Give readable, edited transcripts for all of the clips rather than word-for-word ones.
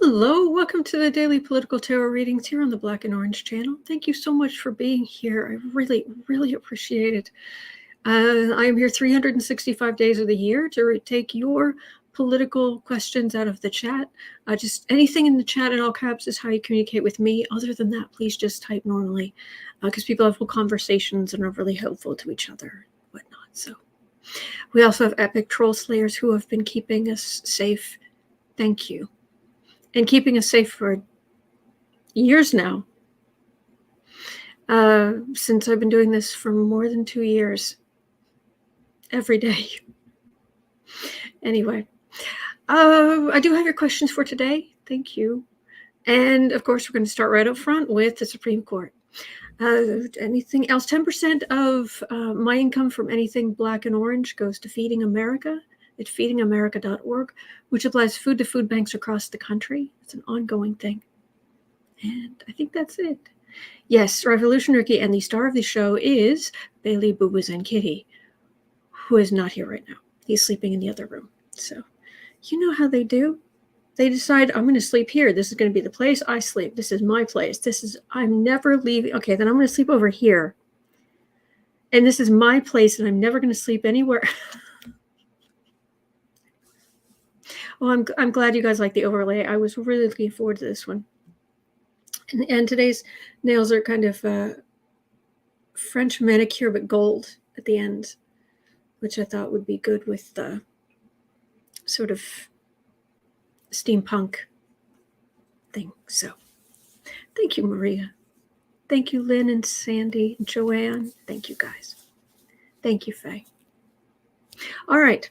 Hello, welcome to the Daily Political Tarot Readings here on the Black and Orange channel. Thank you so much for being here. I really appreciate it. I am here 365 days of the year to take your political questions out of the chat. Just anything in the chat in all caps is how you communicate with me. Other than that, please just type normally because people have full conversations and are really helpful to each other and whatnot. So we also have epic troll slayers who have been keeping us safe. Thank you. And keeping us safe for years now. Since I've been doing this for more than 2 years. Every day. Anyway. I do have your questions for today. Thank you. And of course, we're going to start right up front with the Supreme Court. Anything else? 10% of my income from anything black and orange goes to Feeding America at feedingamerica.org, which applies food to food banks across the country. It's an ongoing thing. And I think that's it. Yes, Revolution Ricky, and the star of the show is Bailey Boobas and Kitty, who is not here right now. He's sleeping in the other room. So, you know how they do. They decide, I'm going to sleep here. This is going to be the place I sleep. This is my place. I'm never leaving. Okay, then I'm going to sleep over here. And this is my place, and I'm never going to sleep anywhere. Well, I'm glad you guys like the overlay. I was really looking forward to this one. And today's nails are kind of French manicure, but gold at the end, which I thought would be good with the sort of steampunk thing. So thank you, Maria. Thank you, Lynn and Sandy and Joanne. Thank you, guys. Thank you, Faye. All right.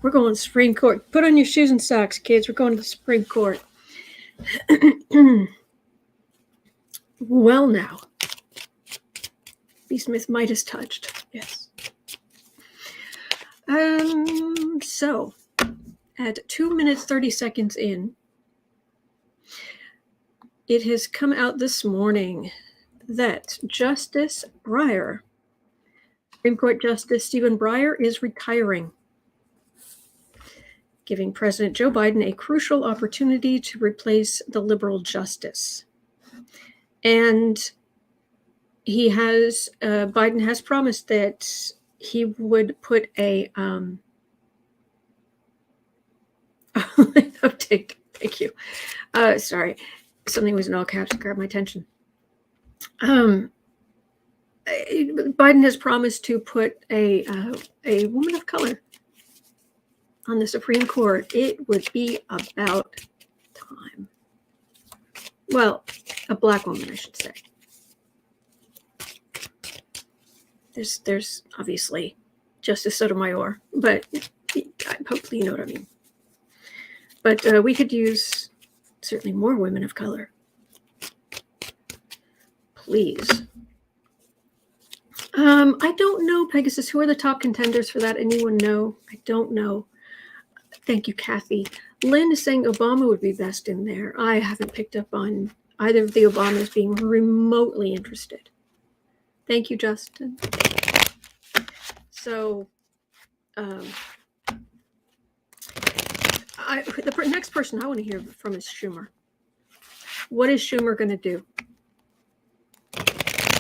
We're going to the Supreme Court. Put on your shoes and socks, kids. We're going to the Supreme Court. Well, now. B. Smith Midas touched. Yes. So, at 2 minutes, 30 seconds in, it has come out this morning that Justice Breyer, Supreme Court Justice Stephen Breyer, is retiring, giving President Joe Biden a crucial opportunity to replace the liberal justice. And Biden has promised that he would put a, thank you. Sorry, something was in all caps to grab my attention. Biden has promised to put a woman of color on the Supreme Court. It would be about time. Well, a black woman, I should say. There's obviously Justice Sotomayor, but hopefully you know what I mean. But we could use certainly more women of color. Please. I don't know, Pegasus. Who are the top contenders for that? Anyone know? I don't know. Thank you, Kathy. Lynn is saying Obama would be best in there. I haven't picked up on either of the Obamas being remotely interested. Thank you, Justin. So, the next person I want to hear from is Schumer. What is Schumer going to do?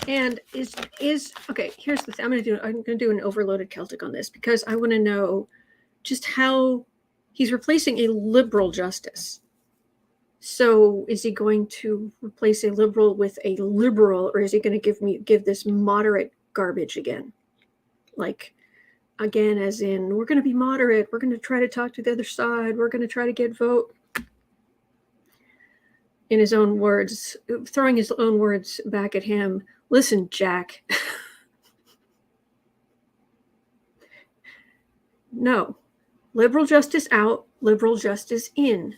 And is okay? Here's the thing. I'm going to do an overloaded Celtic on this because I want to know just how he's replacing a liberal justice. So is he going to replace a liberal with a liberal, or is he going to give this moderate garbage again? Like, again, as in, we're going to be moderate. We're going to try to talk to the other side. We're going to try to get vote. In his own words, throwing his own words back at him. Listen, Jack. No. Liberal justice out, liberal justice in.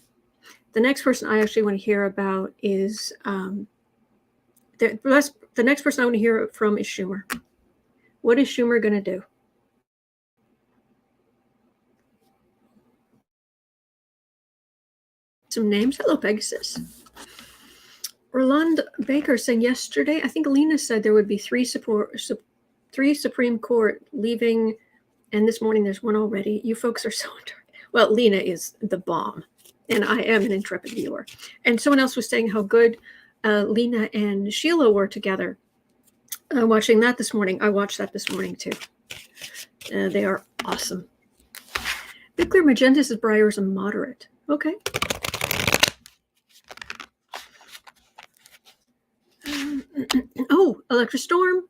The next person I actually want to hear about is the next person I want to hear from is Schumer. What is Schumer going to do? Some names. Hello, Pegasus. Roland Baker saying yesterday, I think Lena said there would be three Supreme Court leaving, and this morning there's one already. You folks are so dark. Well, Lena is the bomb. and I am an intrepid viewer. And someone else was saying how good Lena and Sheila were together. Watching that this morning. I watched that this morning too. They are awesome. Nuclear Magenta says Breyer is a moderate. Okay. Oh, Electra Storm.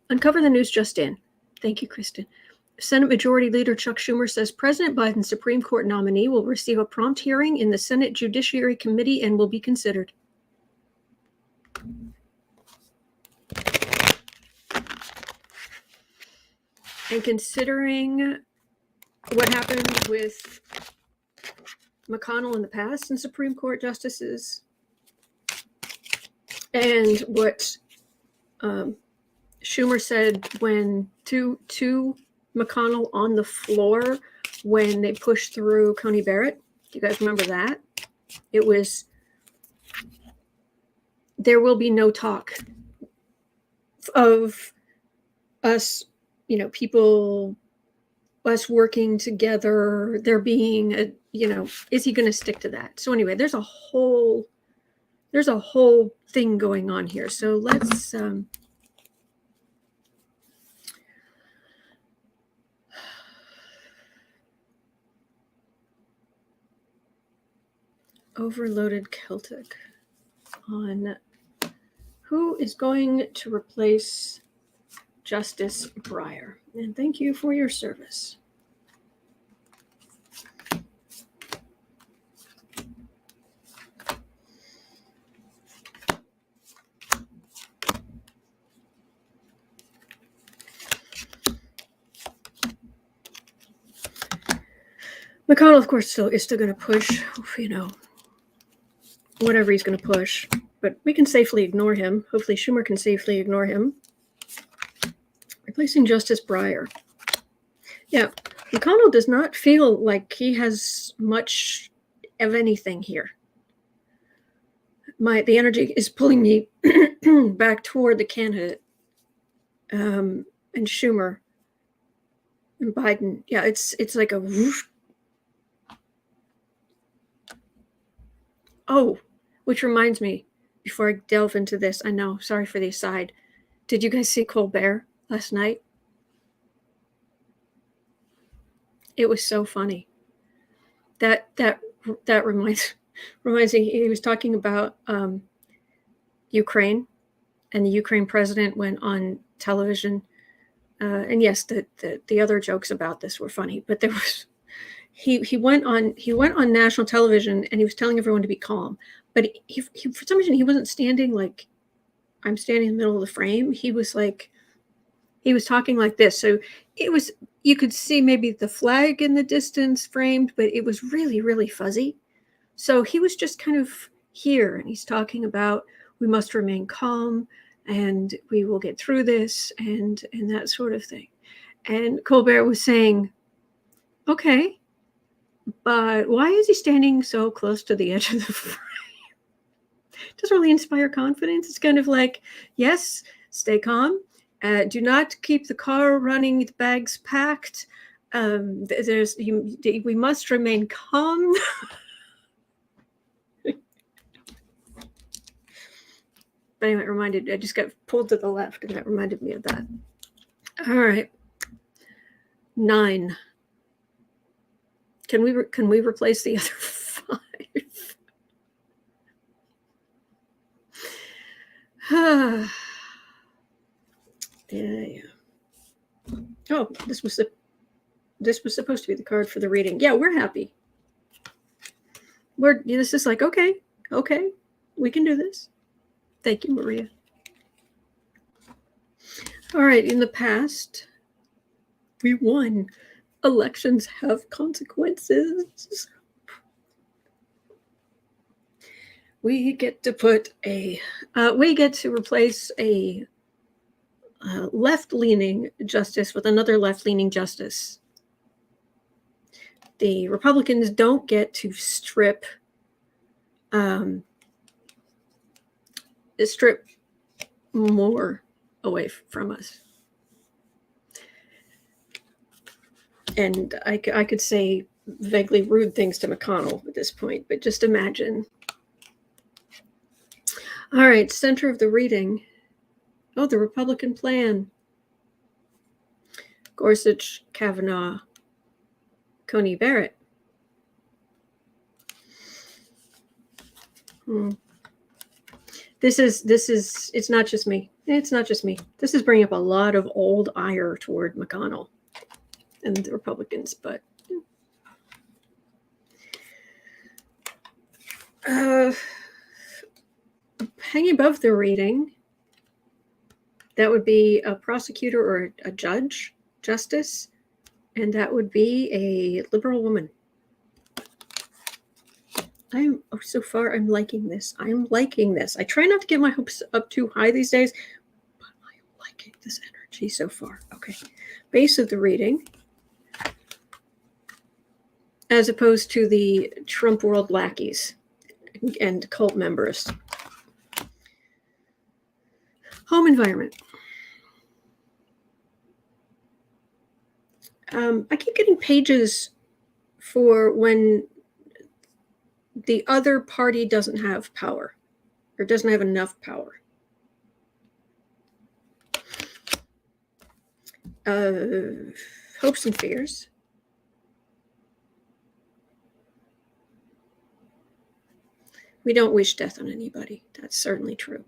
Uncover the news just in. Thank you, Kristen. Senate Majority Leader Chuck Schumer says President Biden's Supreme Court nominee will receive a prompt hearing in the Senate Judiciary Committee and will be considered. And considering what happened with McConnell in the past and Supreme Court justices, and what Schumer said when to McConnell on the floor when they pushed through Coney Barrett. Do you guys remember that? It was, there will be no talk of us, people, us working together, there being a, is he going to stick to that? So anyway, there's a whole thing going on here. So let's overloaded Celtic on who is going to replace Justice Breyer. And thank you for your service. McConnell, of course, is still going to push, whatever he's going to push. But we can safely ignore him. Hopefully Schumer can safely ignore him. Replacing Justice Breyer. Yeah, McConnell does not feel like he has much of anything here. The energy is pulling me back toward the candidate and Schumer and Biden. Yeah, it's like a whoosh. Oh, which reminds me, before I delve into this, I know, sorry for the aside. Did you guys see Colbert last night? It was so funny. That reminds me, he was talking about Ukraine, and the Ukraine president went on television. And yes, the other jokes about this were funny, but there was he went on national television and he was telling everyone to be calm. But he for some reason he wasn't standing like I'm standing in the middle of the frame. He was talking like this. So it was, you could see maybe the flag in the distance framed, but it was really, really fuzzy. So he was just kind of here and he's talking about we must remain calm and we will get through this and that sort of thing. And Colbert was saying, okay, but why is he standing so close to the edge of the frame? It doesn't really inspire confidence. It's kind of like, yes, stay calm. Do not keep the car running, the bags packed. We must remain calm. But anyway, I just got pulled to the left and that reminded me of that. All right. 9. Can we replace the other 5? Yeah. Oh, this was supposed to be the card for the reading. Yeah, we're happy. This is like, okay, we can do this. Thank you, Maria. All right, in the past, we won. Elections have consequences. We get to replace a left-leaning justice with another left-leaning justice. The Republicans don't get to strip more away from us. And I could say vaguely rude things to McConnell at this point, but just imagine. All right, center of the reading. Oh, the Republican plan. Gorsuch, Kavanaugh, Coney Barrett. This is, it's not just me. It's not just me. This is bringing up a lot of old ire toward McConnell and the Republicans, but hanging above the reading, that would be a prosecutor or a judge, justice, and that would be a liberal woman. So far, I'm liking this. I'm liking this. I try not to get my hopes up too high these days, but I'm liking this energy so far. Okay. Base of the reading, as opposed to the Trump world lackeys and cult members. Home environment. I keep getting pages for when the other party doesn't have power or doesn't have enough power. Hopes and fears. We don't wish death on anybody. That's certainly true.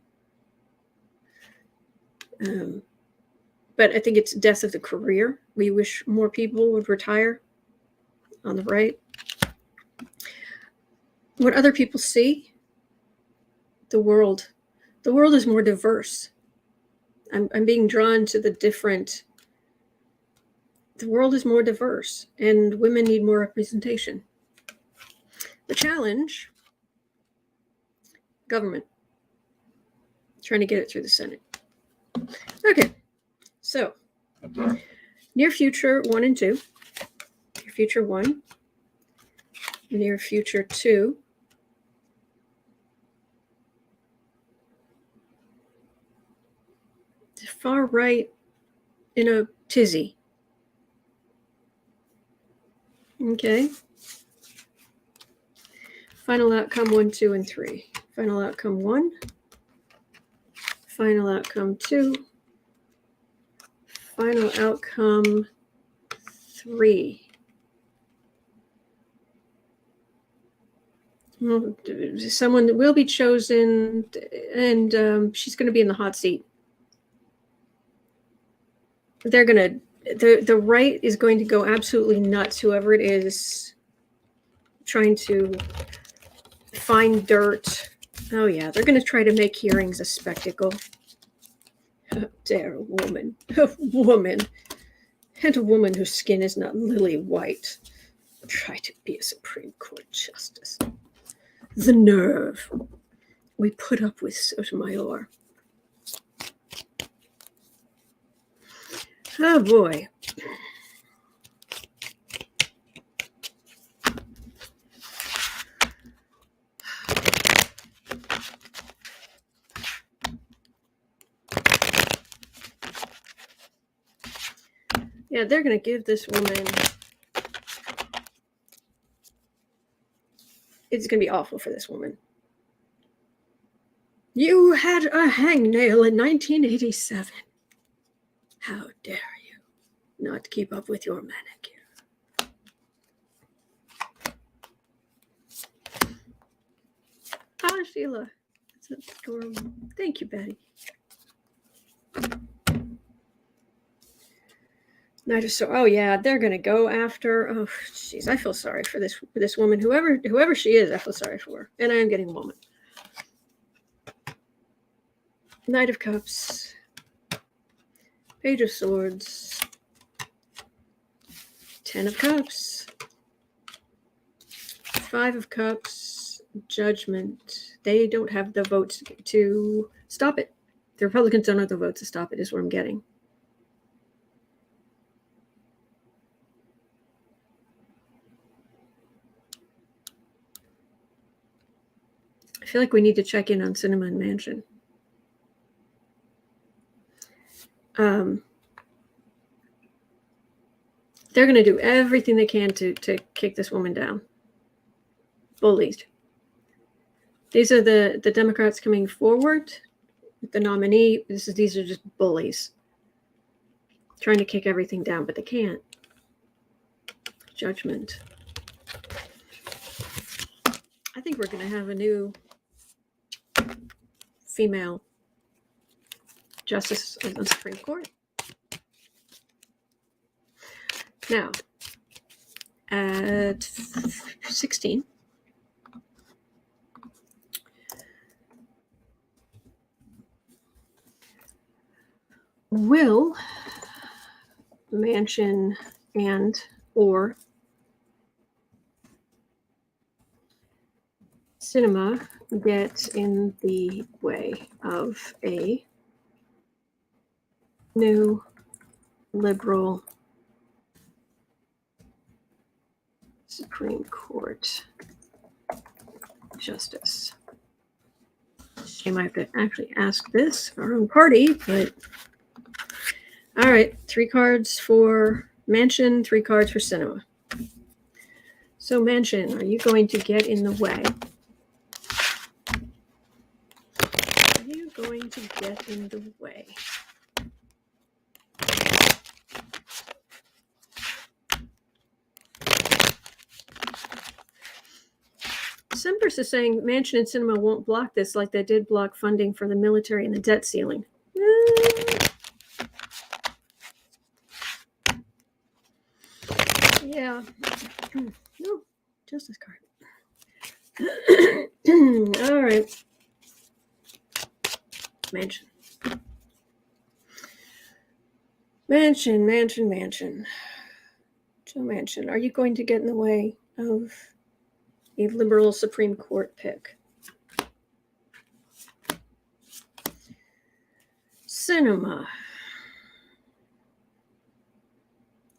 But I think it's death of the career. We wish more people would retire on the right. What other people see, the world is more diverse. I'm being drawn to the world is more diverse and women need more representation. The challenge, government, trying to get it through the Senate. Okay, so near future 1 and 2, near future 1, near future 2, the far right in a tizzy. Okay. Final outcome 1, 2, and 3. Final outcome 1. Final outcome 2. Final outcome 3. Well, someone will be chosen, and she's going to be in the hot seat. They're going to, the right is going to go absolutely nuts, whoever it is trying to find dirt. Oh yeah, they're going to try to make hearings a spectacle. How dare a woman, and a woman whose skin is not lily white, try to be a Supreme Court justice. The nerve. We put up with Sotomayor. Oh boy. Yeah, they're going to give this woman, it's going to be awful for this woman. You had a hangnail in 1987. How dare you not keep up with your manicure? Ah, Sheila. That's adorable. Thank you, Betty. Oh yeah, they're gonna go after. Oh, jeez, I feel sorry for this woman. Whoever she is, I feel sorry for her, and I am getting a moment. Knight of Cups, Page of Swords, 10 of Cups, 5 of Cups, Judgment. They don't have the votes to stop it. The Republicans don't have the votes to stop it, is what I'm getting. I feel like we need to check in on Sinema and Manchin. They're going to do everything they can to kick this woman down. Bullies. These are the Democrats coming forward with the nominee. These are just bullies trying to kick everything down, but they can't. Judgment. I think we're going to have a new female justice of the Supreme Court. Now, at 16, will Manchin and or Sinema get in the way of a new liberal Supreme Court justice? She might have to actually ask this of our own party, but all right, 3 cards for Manchin, 3 cards for Sinema. So Manchin, are you going to get in the way? Are you going to get in the way? Semper's is saying Manchin and Sinema won't block this like they did block funding for the military and the debt ceiling. Yeah. No, justice card. All right. Manchin. Joe Manchin, are you going to get in the way of a liberal Supreme Court pick? Sinema,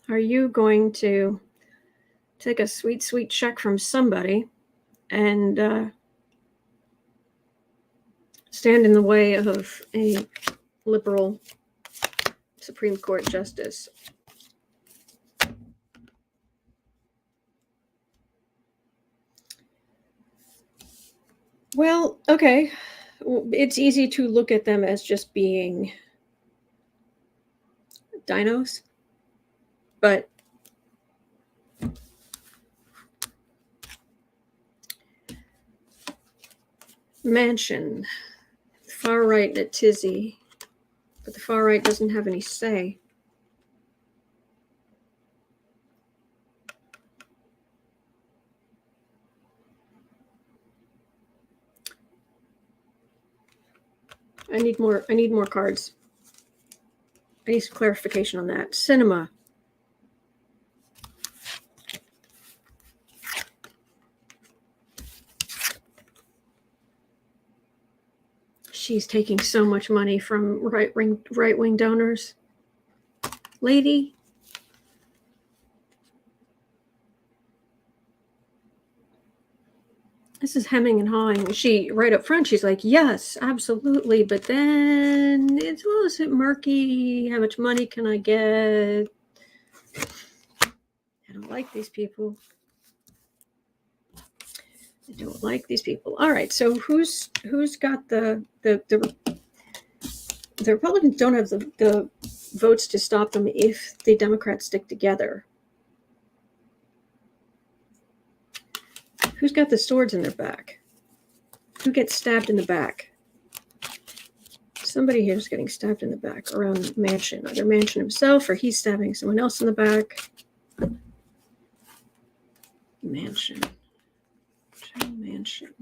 are you going to take a sweet, sweet check from somebody and stand in the way of a liberal Supreme Court justice? Well, okay. It's easy to look at them as just being dinos, but Manchin, far right at tizzy, but the far right doesn't have any say. I need more cards. I need some clarification on that. Sinema. She's taking so much money from right-wing donors. Lady. This is hemming and hawing. She, right up front, she's like, yes, absolutely. But then it's, well, is it murky? How much money can I get? I don't like these people. I don't like these people. All right, so who's got the Republicans don't have the votes to stop them if the Democrats stick together. Who's got the swords in their back? Who gets stabbed in the back? Somebody here is getting stabbed in the back around Manchin. Either Manchin himself or he's stabbing someone else in the back. Manchin. Joe Manchin.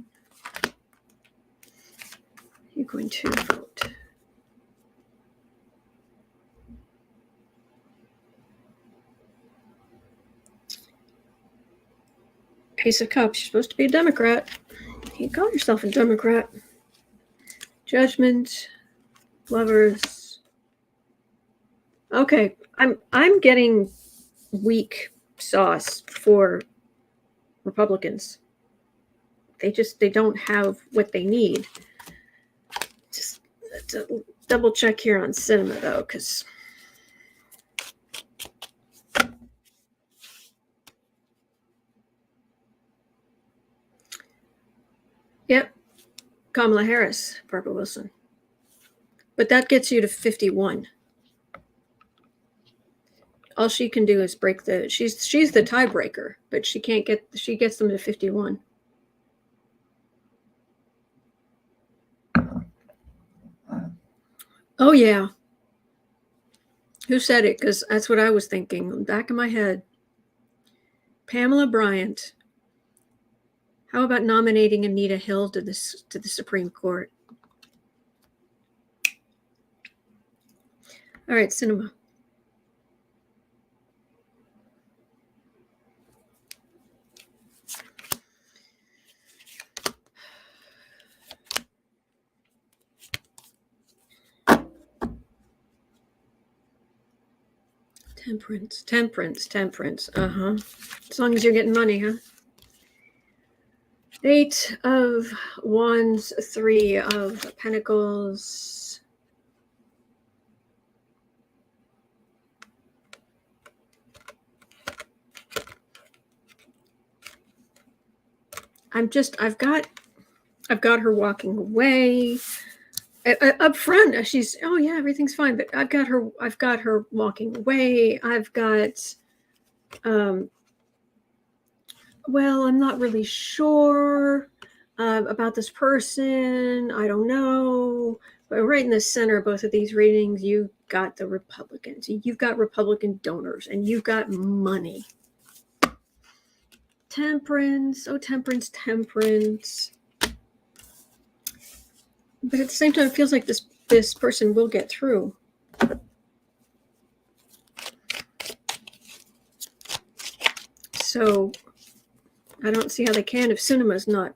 You're going to vote. Ace of Cups, you're supposed to be a Democrat. You call yourself a Democrat. Judgment, Lovers. Okay, I'm getting weak sauce for Republicans. They don't have what they need. Just double check here on Sinema though, because Yep. Kamala Harris, Barbara Wilson. But that gets you to 51. All she can do is break she's the tiebreaker, but she gets them to 51. Oh yeah. Who said it? Because that's what I was thinking. Back in my head. Pamela Bryant. How about nominating Anita Hill to the Supreme Court? All right, Sinema. Temperance. As long as you're getting money, huh? 8 of Wands, 3 of Pentacles. I've got her walking away. Up front, she's, oh yeah, everything's fine. But I've got her walking away. I've got, well, I'm not really sure about this person. I don't know. But right in the center of both of these readings, you've got the Republicans. You've got Republican donors, and you've got money. Temperance. Oh, temperance. But at the same time, it feels like this person will get through. So I don't see how they can if Sinema's not.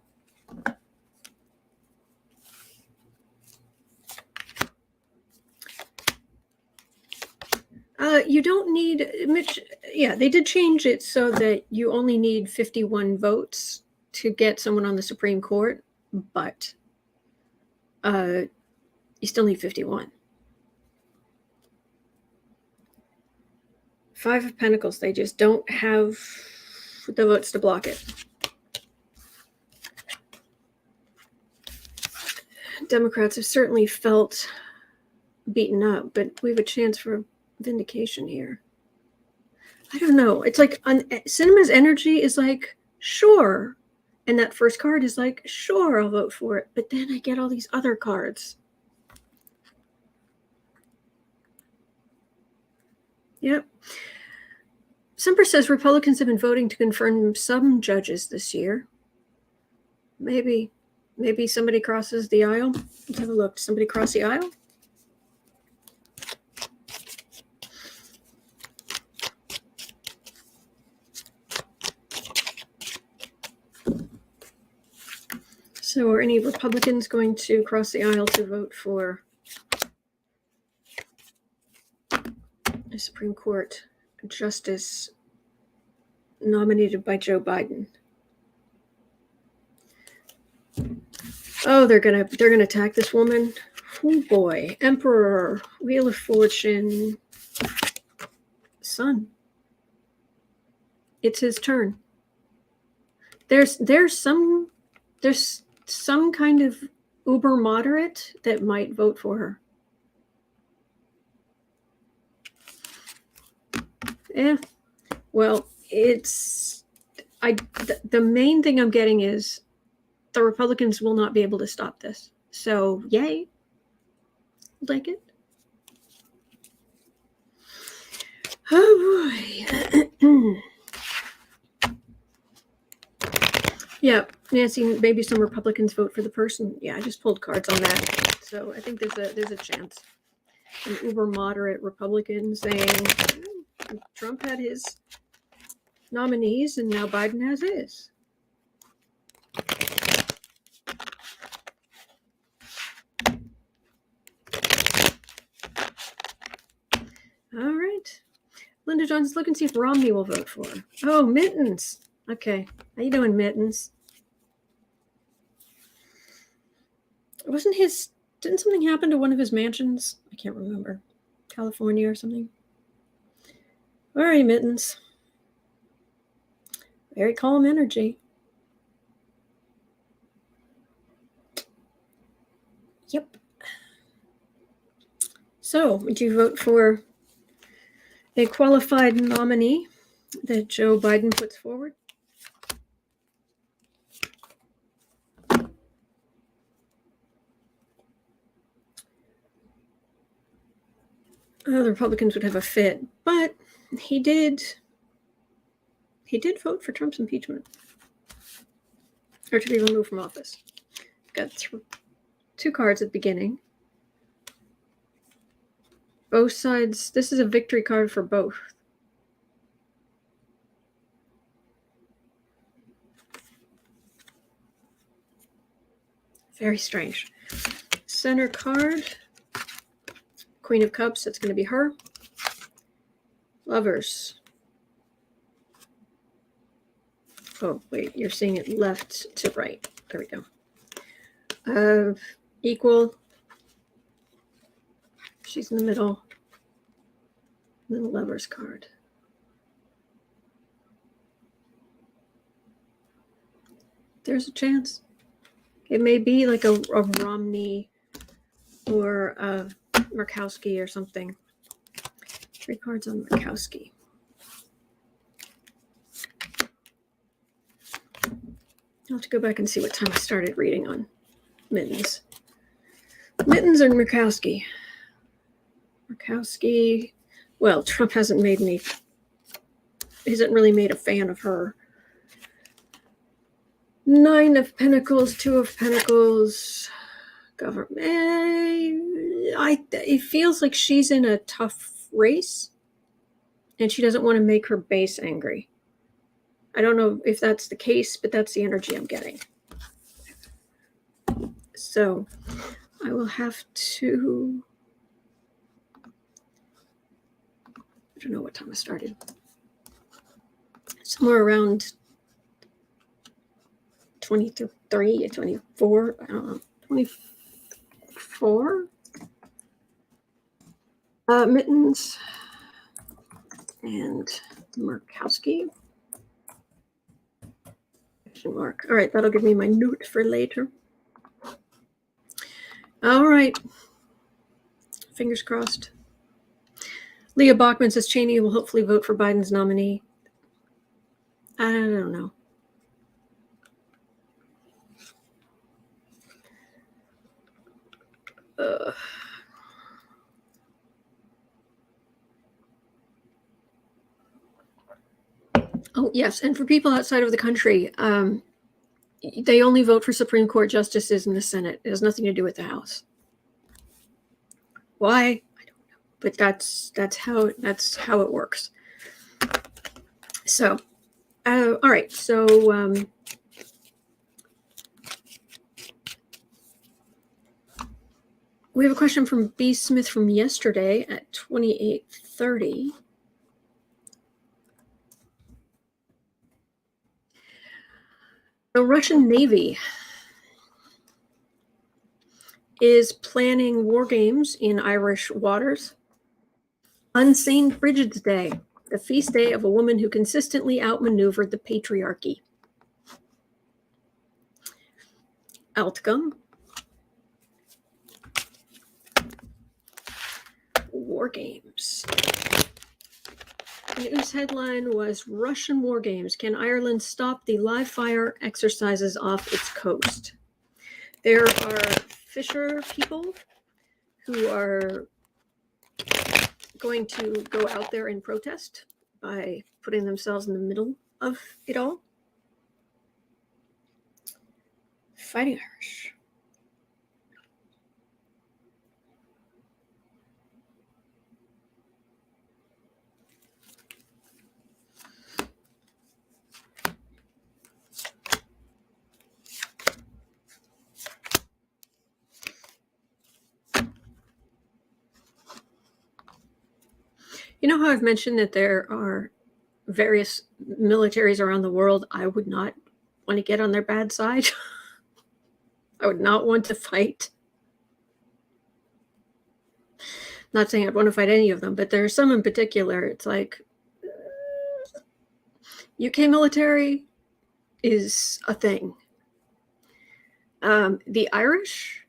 You don't need Mitch. Yeah, they did change it so that you only need 51 votes to get someone on the Supreme Court, but you still need 51. 5 of Pentacles, they just don't have the votes to block it. Democrats have certainly felt beaten up, but we have a chance for vindication here. I don't know. It's like Sinema's energy is like, sure. And that first card is like, sure, I'll vote for it. But then I get all these other cards. Yep. Semper says Republicans have been voting to confirm some judges this year. Maybe somebody crosses the aisle. Let's have a look. Somebody cross the aisle? So are any Republicans going to cross the aisle to vote for a Supreme Court justice nominated by Joe Biden? Oh, they're gonna attack this woman. Oh boy. Emperor, Wheel of Fortune, Sun. It's his turn. There's some kind of uber moderate that might vote for her. Yeah. Well, the main thing I'm getting is the Republicans will not be able to stop this. So, yay. Like it. Oh boy. Yeah, Nancy, maybe some Republicans vote for the person. Yeah, I just pulled cards on that. So I think there's a chance. An uber moderate Republican saying Trump had his nominees and now Biden has his. All right. Linda John's looking to see if Romney will vote for her. Oh, Mittens. Okay. How you doing, Mittens? Didn't something happen to one of his mansions? I can't remember. California or something. All right, Mittens. Very calm energy. So, would you vote for a qualified nominee that Joe Biden puts forward? The Republicans would have a fit, but he did vote for Trump's impeachment, or to be removed from office. Got two cards at the beginning. Both sides. This is a victory card for both. Very strange. Center card. Queen of Cups. That's going to be her. Lovers. Oh, wait. You're seeing it left to right. There we go. Equal. She's in the middle. And then the Lovers card. There's a chance. It may be like a Romney or a Murkowski or something. 3 cards on Murkowski. I'll have to go back and see what time I started reading on Mittens. Mittens or Murkowski? Murkowski. Well, Trump hasn't really made a fan of her. 9 of Pentacles, 2 of Pentacles. Government. It feels like she's in a tough race, and she doesn't want to make her base angry. I don't know if that's the case, but that's the energy I'm getting. So I will have to. I don't know what time I started. Somewhere around 23, 24. I don't know. 24. Mittens and Murkowski. Question mark. All right, that'll give me my note for later. All right. Fingers crossed. Leah Bachman says Cheney will hopefully vote for Biden's nominee. I don't know. Oh, yes. And for people outside of the country, they only vote for Supreme Court justices in the Senate. It has nothing to do with the House. Why? I don't know. But that's how it works. So, all right. So, we have a question from B. Smith from yesterday at 28:30. The Russian Navy is planning war games in Irish waters on St. Brigid's Day, the feast day of a woman who consistently outmaneuvered the patriarchy. Outcome. War games. The news headline was Russian war games. Can Ireland stop the live fire exercises off its coast? There are fisher people who are going to go out there and protest by putting themselves in the middle of it all. Fighting Irish. You know how I've mentioned that there are various militaries around the world I would not want to get on their bad side? I would not want to fight. Not saying I'd want to fight any of them, but there are some in particular. It's like UK military is a thing. The Irish,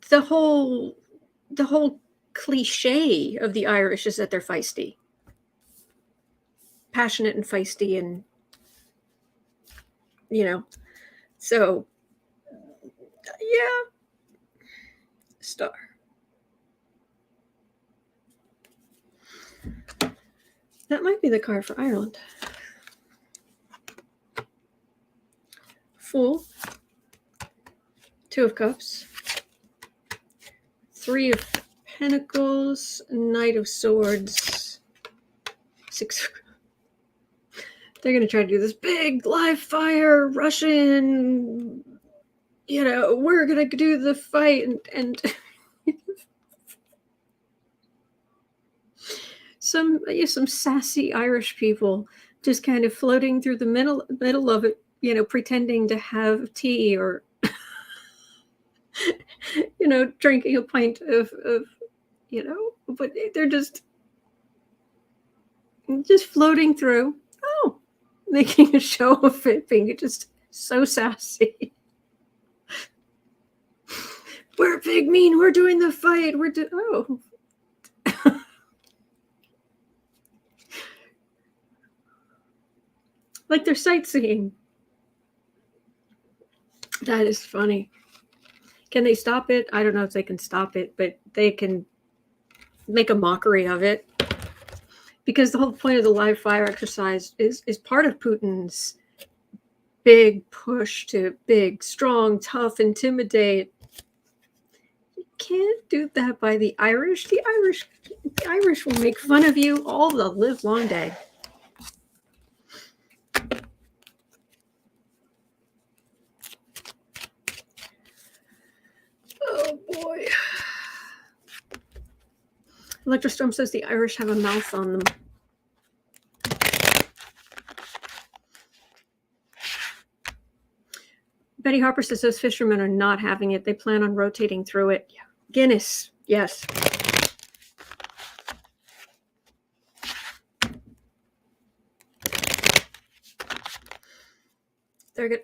the whole the whole cliche of the Irish is that they're feisty, passionate and feisty, and so yeah, star. That might be the card for Ireland. Fool, 2 of Cups, 3 of Pentacles, Knight of Swords, 6. They're going to try to do this big live fire, Russian, we're going to do the fight, and some sassy Irish people just kind of floating through the middle of it, pretending to have tea or, drinking a pint of, but they're just floating through. Oh, making a show of it, being just so sassy. We're big, mean, we're doing the fight. Oh. Like they're sightseeing. That is funny. Can they stop it? I don't know if they can stop it, but they can make a mockery of it. Because the whole point of the live fire exercise is part of Putin's big push to big, strong, tough, intimidate. You can't do that by the Irish. The Irish will make fun of you all the live long day. Oh boy. Electrostorm says the Irish have a mouth on them. Betty Harper says those fishermen are not having it. They plan on rotating through it. Yeah. Guinness, yes.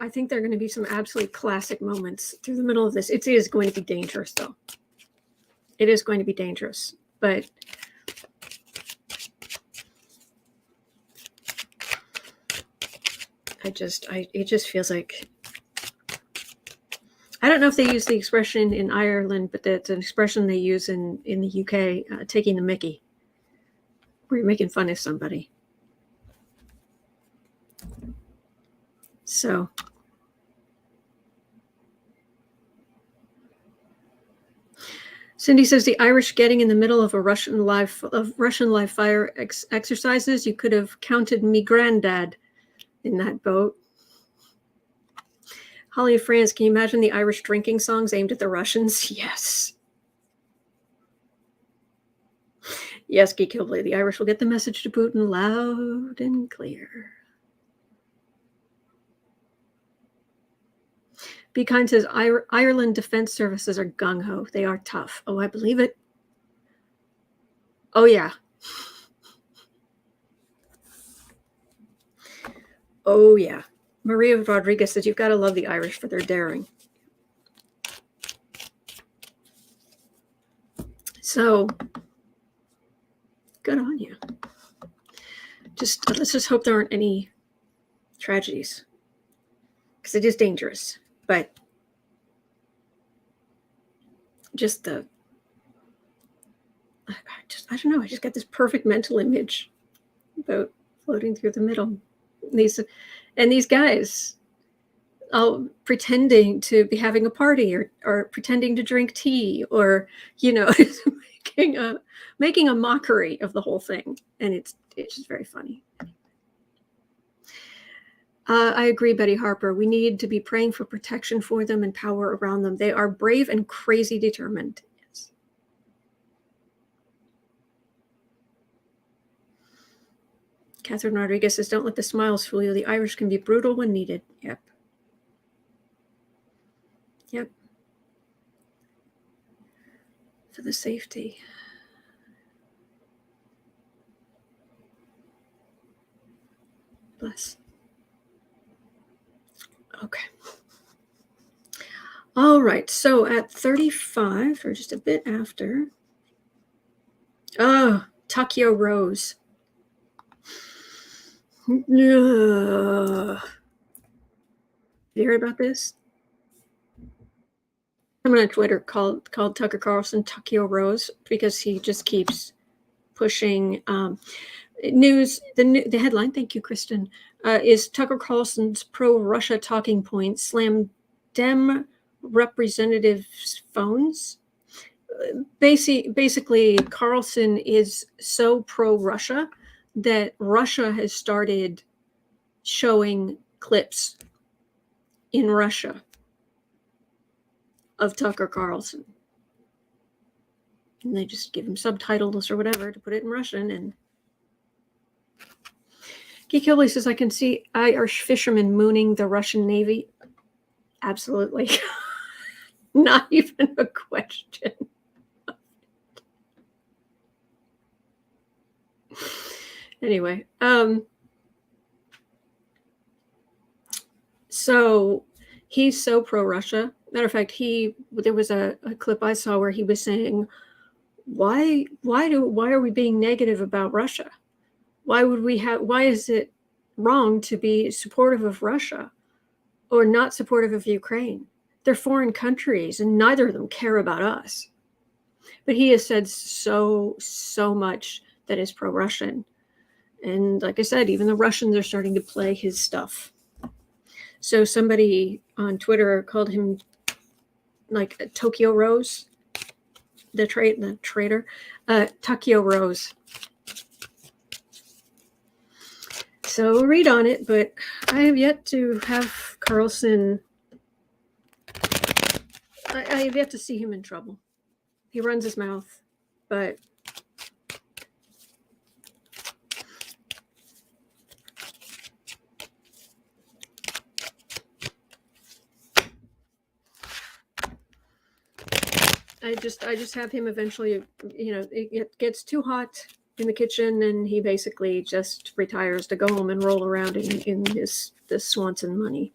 I think there are going to be some absolutely classic moments through the middle of this. It is going to be dangerous, though. It is going to be dangerous, but it just feels like, I don't know if they use the expression in Ireland, but that's an expression they use in the UK, taking the mickey, where you're making fun of somebody. So Cindy says the Irish getting in the middle of Russian live fire exercises. You could have counted me granddad in that boat. Holly of France, can you imagine the Irish drinking songs aimed at the Russians? Yes. Yes, Geek Hillbilly, the Irish will get the message to Putin loud and clear. Be Kind says Ireland defense services are gung-ho. They are tough. Oh, I believe it. Oh, yeah. Oh, yeah. Maria Rodriguez says you've got to love the Irish for their daring. So, good on you. Let's just hope there aren't any tragedies, because it is dangerous. But just I don't know. I just got this perfect mental image about floating through the middle. These guys all pretending to be having a party or pretending to drink tea or, making a mockery of the whole thing. And it's just very funny. I agree, Betty Harper. We need to be praying for protection for them and power around them. They are brave and crazy determined. Yes. Catherine Rodriguez says, don't let the smiles fool you. The Irish can be brutal when needed. Yep. Yep. For the safety. Bless. Okay. All right. So at 35, or just a bit after, Oh, Tuckyo Rose. You heard about this? Someone on Twitter called Tucker Carlson Tuckyo Rose because he just keeps pushing news. The headline, thank you, Kristen, is Tucker Carlson's pro-Russia talking points slam Dem representatives' phones. Basically, Carlson is so pro-Russia that Russia has started showing clips in Russia of Tucker Carlson. And they just give him subtitles or whatever to put it in Russian. And Geek Hillbilly says, I can see Irish fishermen mooning the Russian Navy. Absolutely. Not even a question. Anyway, so he's so pro-Russia. Matter of fact, there was a clip I saw where he was saying, why are we being negative about Russia? Why is it wrong to be supportive of Russia or not supportive of Ukraine? They're foreign countries and neither of them care about us. But he has said so much that is pro-Russian. And like I said, even the Russians are starting to play his stuff. So somebody on Twitter called him like Tuckyo Rose, the traitor, Tuckyo Rose. So read on it, but I have yet to have Carlson. I have yet to see him in trouble. He runs his mouth, but I just have him eventually, it gets too hot in the kitchen and he basically just retires to go home and roll around in this Swanson money.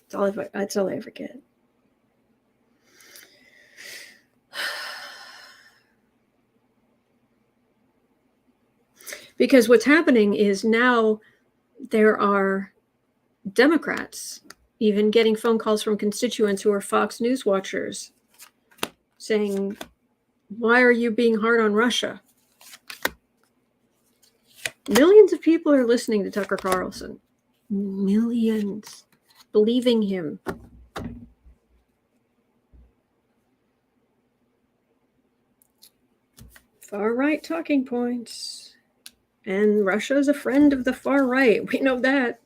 That's all I ever get. Because what's happening is now there are Democrats even getting phone calls from constituents who are Fox News watchers saying, why are you being hard on Russia? Millions of people are listening to Tucker Carlson. Millions. Believing him. Far right talking points. And Russia is a friend of the far right. We know that.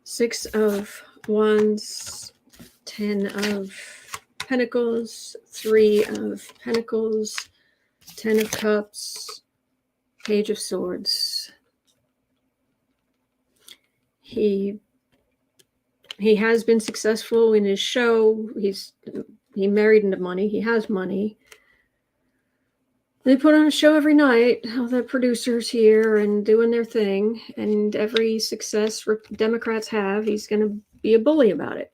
Six of Wands, 10 of Pentacles, 3 of Pentacles, 10 of Cups, Page of Swords. He has been successful in his show. He married into money. He has money. They put on a show every night, all the producers here and doing their thing. And every success Democrats have, he's going to be a bully about it.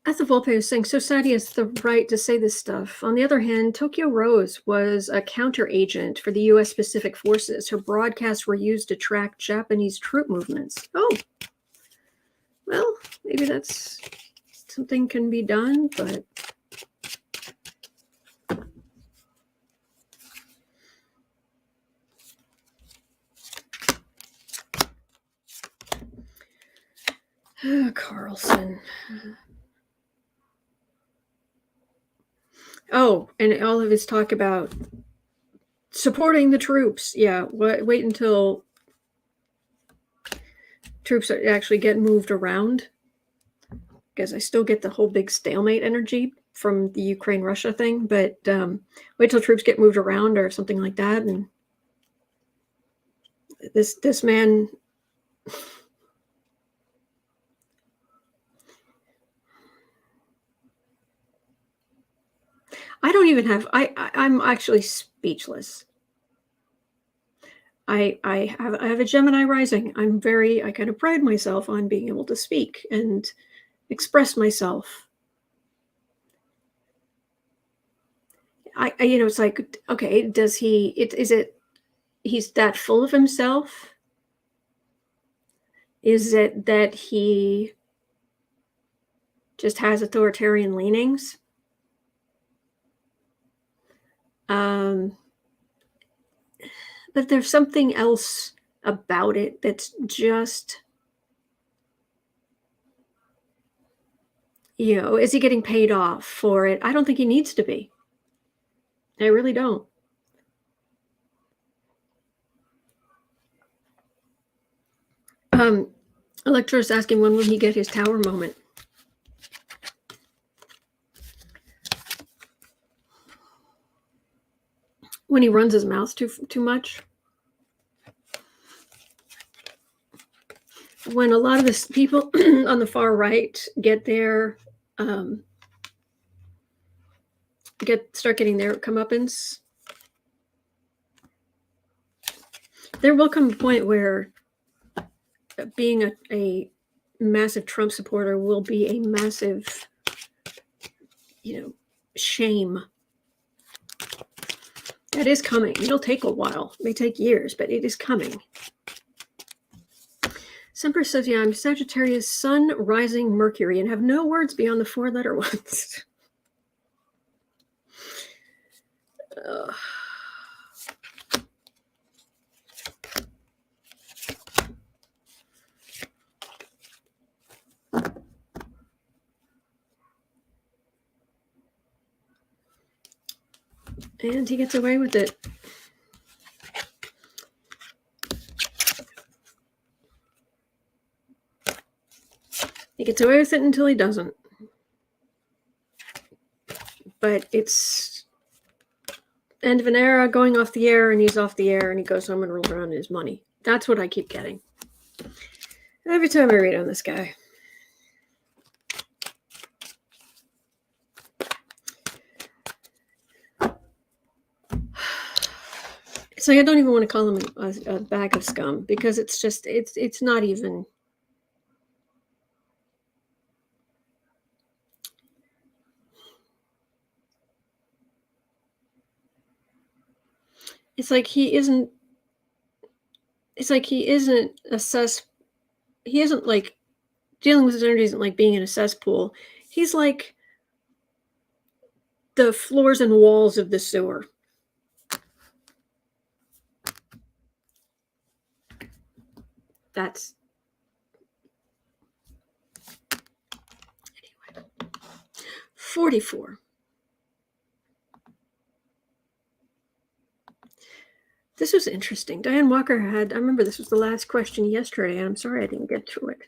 As the Volpe was saying, society has the right to say this stuff. On the other hand, Tuckyo Rose was a counter agent for the U.S. Pacific Forces. Her broadcasts were used to track Japanese troop movements. Oh, well, maybe that's something can be done, but Carlson. Oh, and all of his talk about Supporting the troops. Yeah, wait until troops actually get moved around. Because I still get the whole big stalemate energy from the Ukraine-Russia thing, but wait till troops get moved around or something like that. And this man... I don't even have... I'm actually speechless. I have a Gemini rising. I kind of pride myself on being able to speak and express myself. It's like, okay, does he, is it, he's that full of himself? Is it that he just has authoritarian leanings? But there's something else about it that's just, is he getting paid off for it? I don't think he needs to be. I really don't. Electra is asking, when will he get his tower moment? When he runs his mouth too much. When a lot of the people on the far right get their start getting their comeuppance, there will come a point where being a massive Trump supporter will be a massive, shame. That is coming. It'll take a while. It may take years, but it is coming. Semper says, yeah, I'm Sagittarius, Sun, rising, Mercury, and have no words beyond the 4-letter ones. And he gets away with it. He gets away with it until he doesn't. But it's end of an era, going off the air, and he's off the air, and he goes home and rolls around in his money. That's what I keep getting. Every time I read on this guy. It's like I don't even want to call him a bag of scum, because it's just, it's not even... It's like he isn't he isn't like, dealing with his energy isn't like being in a cesspool. He's like the floors and walls of the sewer. That's... Anyway. 44. This was interesting. Diane Walker had, I remember this was the last question yesterday, and I'm sorry I didn't get to it.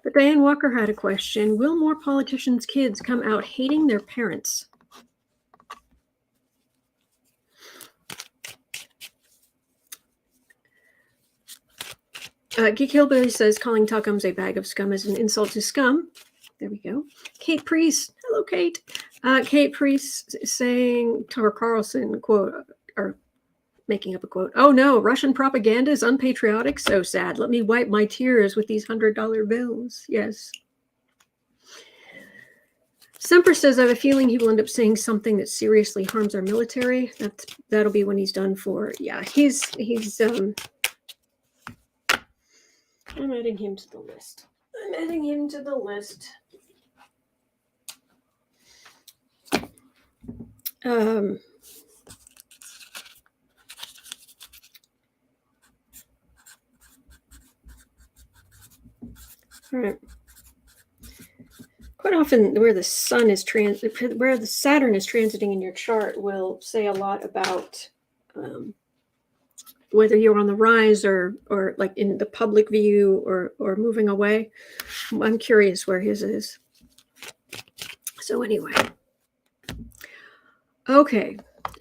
But Diane Walker had a question. Will more politicians' kids come out hating their parents? Geek Hillbilly says calling Tuckums a bag of scum is an insult to scum. There we go. Kate Priest. Hello, Kate. Kate Priest saying, or Carlson, quote, or making up a quote, "Oh no, Russian propaganda is unpatriotic. So sad. Let me wipe my tears with these $100 bills." Yes. Semper says, I have a feeling he will end up saying something that seriously harms our military. That'll be when he's done for. Yeah, he's I'm adding him to the list. All right. Quite often, where the Saturn is transiting in your chart will say a lot about whether you're on the rise or like in the public view or moving away. I'm curious where his is. So anyway. Okay.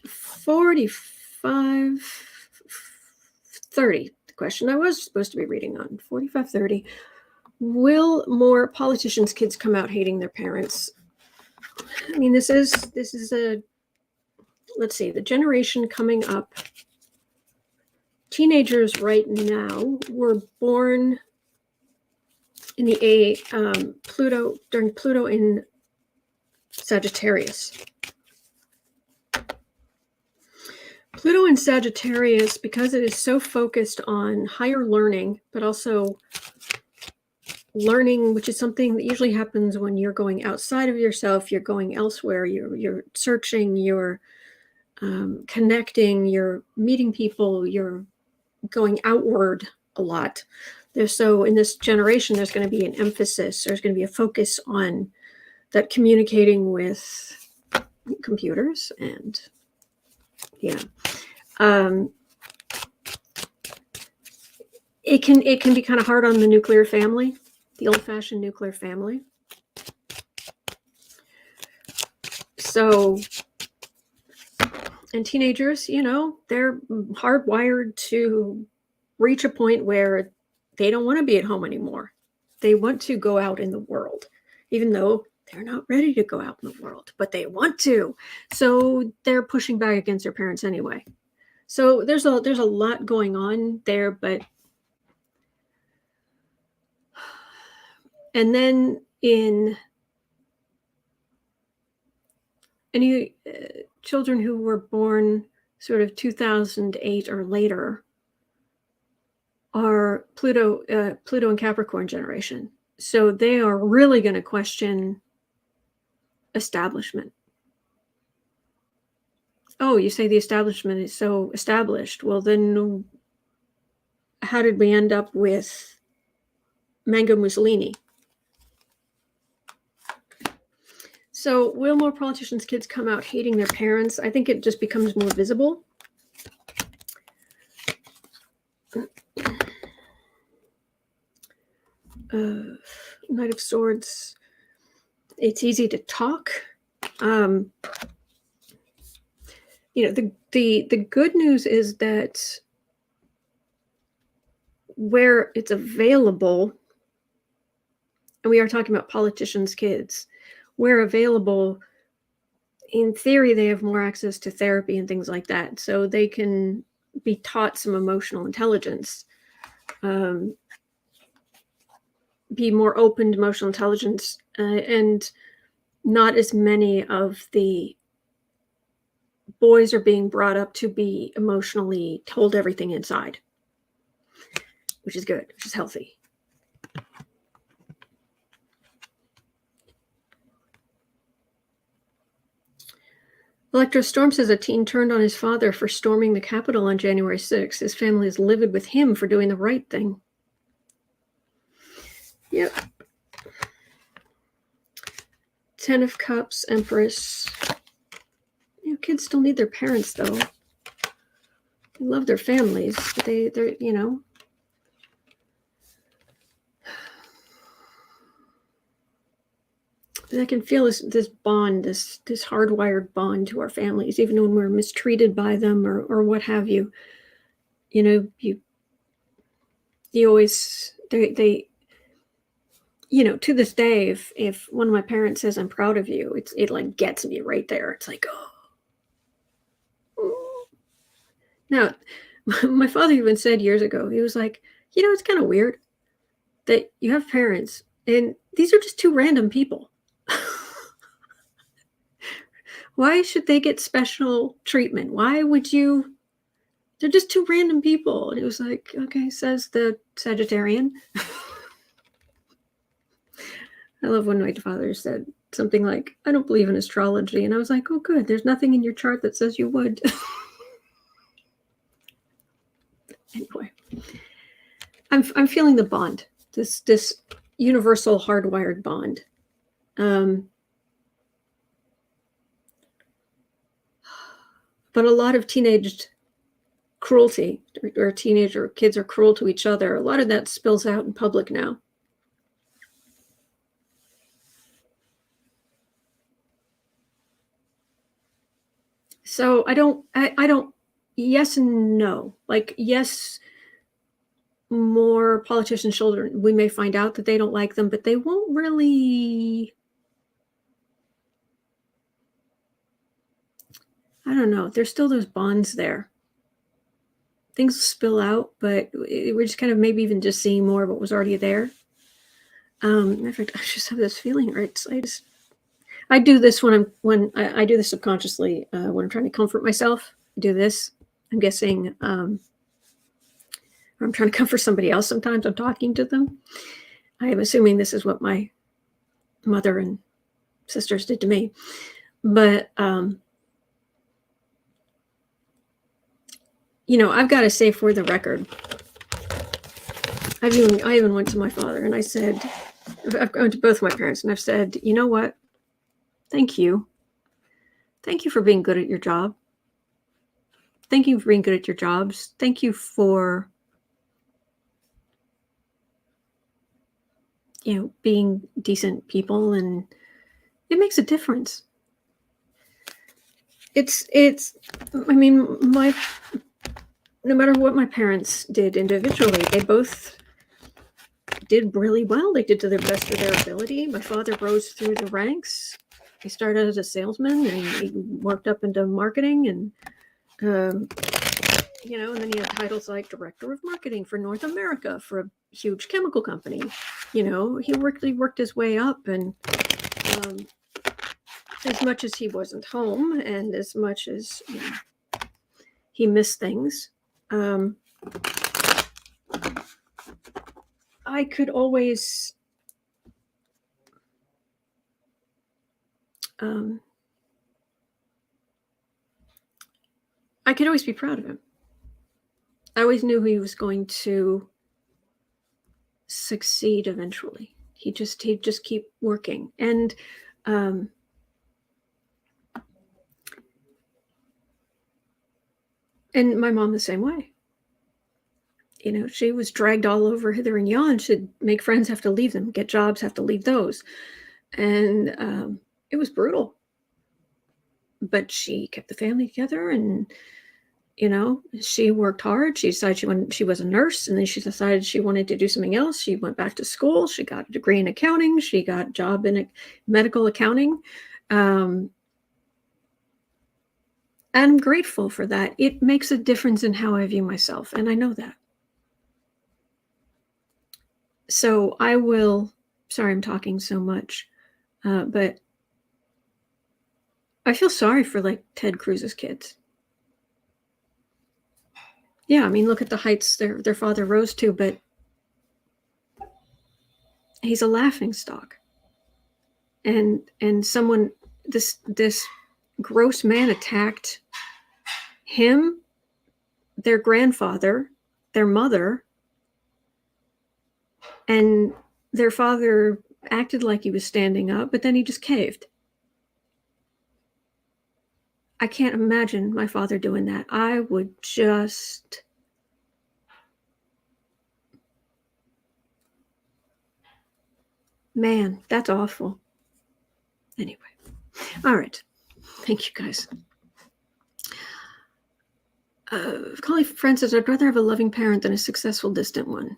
4530. The question I was supposed to be reading on. 4530. Will more politicians' kids come out hating their parents? I mean, this is a, let's see, the generation coming up. Teenagers right now were born in the during Pluto in Sagittarius. Pluto in Sagittarius, because it is so focused on higher learning, but also learning, which is something that usually happens when you're going outside of yourself, you're going elsewhere, you're searching, you're connecting, you're meeting people, you're going outward a lot. So in this generation, there's going to be an emphasis, there's going to be a focus on that communicating with computers and it can be kind of hard on the nuclear family, the old-fashioned nuclear family. So, and teenagers, they're hardwired to reach a point where they don't want to be at home anymore. They want to go out in the world, even though they're not ready to go out in the world, but they want to. So they're pushing back against their parents anyway. So there's a lot going on there, but and then in any children who were born sort of 2008 or later are Pluto and Capricorn generation. So they are really going to question establishment. Oh, you say the establishment is so established. Well, then how did we end up with Mango Mussolini? So will more politicians' kids come out hating their parents? I think it just becomes more visible. Knight of Swords. It's easy to talk. The good news is that where it's available, and we are talking about politicians' kids, where available, in theory, they have more access to therapy and things like that. So they can be taught some emotional intelligence, be more open to emotional intelligence, and not as many of the boys are being brought up to be emotionally told everything inside, which is good, which is healthy. Electro Storm says a teen turned on his father for storming the Capitol on January 6th. His family is livid with him for doing the right thing. Yep. 10 of Cups, Empress. Kids still need their parents, though. They love their families, but they're I can feel this bond, this hardwired bond to our families, even when we're mistreated by them or what have you. You always they to this day, if one of my parents says I'm proud of you, it like gets me right there. It's like, oh. Now, my father even said years ago, he was like, it's kind of weird that you have parents and these are just two random people. Why should they get special treatment? Why would you? They're just two random people. And it was like, okay, says the Sagittarian. I love when my father said something like, I don't believe in astrology. And I was like, oh, good. There's nothing in your chart that says you would. Anyway, I'm feeling the bond, this universal hardwired bond. But a lot of teenaged cruelty, or teenager kids are cruel to each other. A lot of that spills out in public now. So I don't, yes and no. Like, yes, more politicians' children, we may find out that they don't like them, but they won't really, I don't know. There's still those bonds there. Things spill out, but we're just kind of maybe even just seeing more of what was already there. In fact, I just have this feeling, right? I do this when I do this subconsciously when I'm trying to comfort myself. I do this. I'm guessing I'm trying to comfort somebody else. Sometimes I'm talking to them. I am assuming this is what my mother and sisters did to me. But I've got to say, for the record, I even went to my father and I said, I've gone to both my parents and I've said, you know what? Thank you. Thank you for being good at your job. Thank you for being good at your jobs. Thank you for, being decent people, and it makes a difference. I mean, no matter what my parents did individually, they both did really well. They did to the best of their ability. My father rose through the ranks. He started as a salesman and he worked up into marketing, and and then he had titles like director of marketing for North America for a huge chemical company. He worked his way up, and as much as he wasn't home and as much as he missed things, I could always be proud of him. I always knew he was going to succeed eventually. He'd just keep working. And my mom the same way. She was dragged all over hither and yon. She'd make friends, have to leave them, get jobs, have to leave those. And it was brutal. But she kept the family together, and she worked hard. She decided she was a nurse, and then she decided she wanted to do something else. She went back to school. She got a degree in accounting. She got a job in medical accounting. And I'm grateful for that. It makes a difference in how I view myself, and I know that. So sorry I'm talking so much, but I feel sorry for Ted Cruz's kids. Yeah, I mean, look at the heights their father rose to, but he's a laughingstock. And someone, this gross man, attacked him, their grandfather, their mother, and their father acted like he was standing up, but then he just caved. I can't imagine my father doing that. I would just... Man, that's awful. Anyway. All right. Thank you, guys. Callie Friend says, I'd rather have a loving parent than a successful distant one.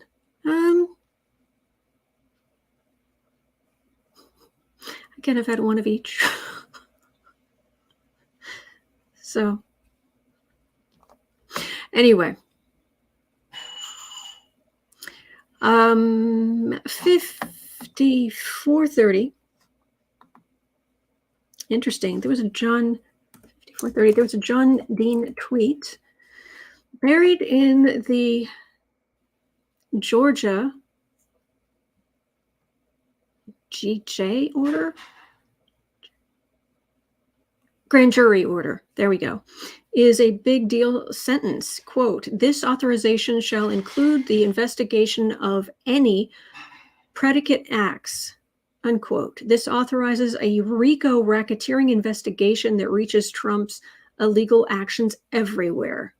Again, I've had one of each. So, anyway. 5430. Interesting. There was a John 5430. There was a John Dean tweet buried in the Georgia GJ order. Grand jury order. There we go. Is a big deal sentence. Quote, this authorization shall include the investigation of any predicate acts. Unquote. This authorizes a RICO racketeering investigation that reaches Trump's illegal actions everywhere.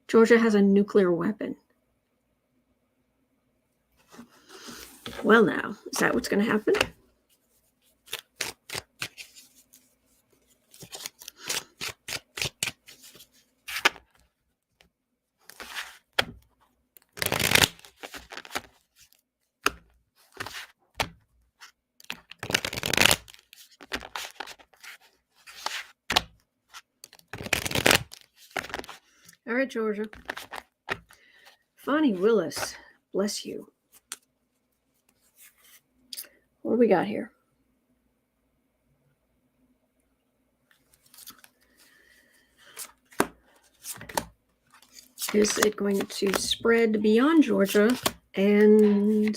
Georgia has a nuclear weapon. Well, now, is that what's going to happen? All right, Georgia. Fonnie Willis, bless you. What do we got here? Is it going to spread beyond Georgia and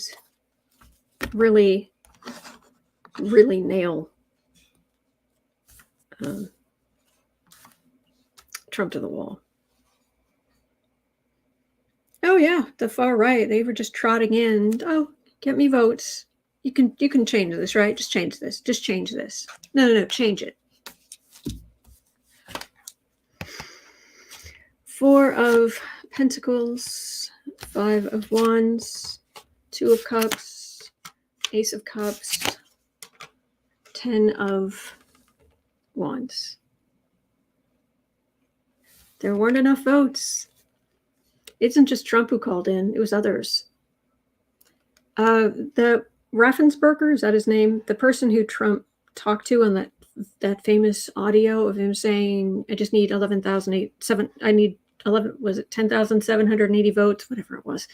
really nail Trump to the wall? Oh yeah, the far right, they were just trotting in. Oh, get me votes. You can change this, right? Just change this. Just change this. No, change it. 4 of Pentacles, 5 of Wands, 2 of Cups, Ace of Cups, 10 of Wands. There weren't enough votes. It isn't just Trump who called in. It was others. The Raffensperger, is that his name? The person who Trump talked to on that famous audio of him saying, I just need 10,780 votes, whatever it was.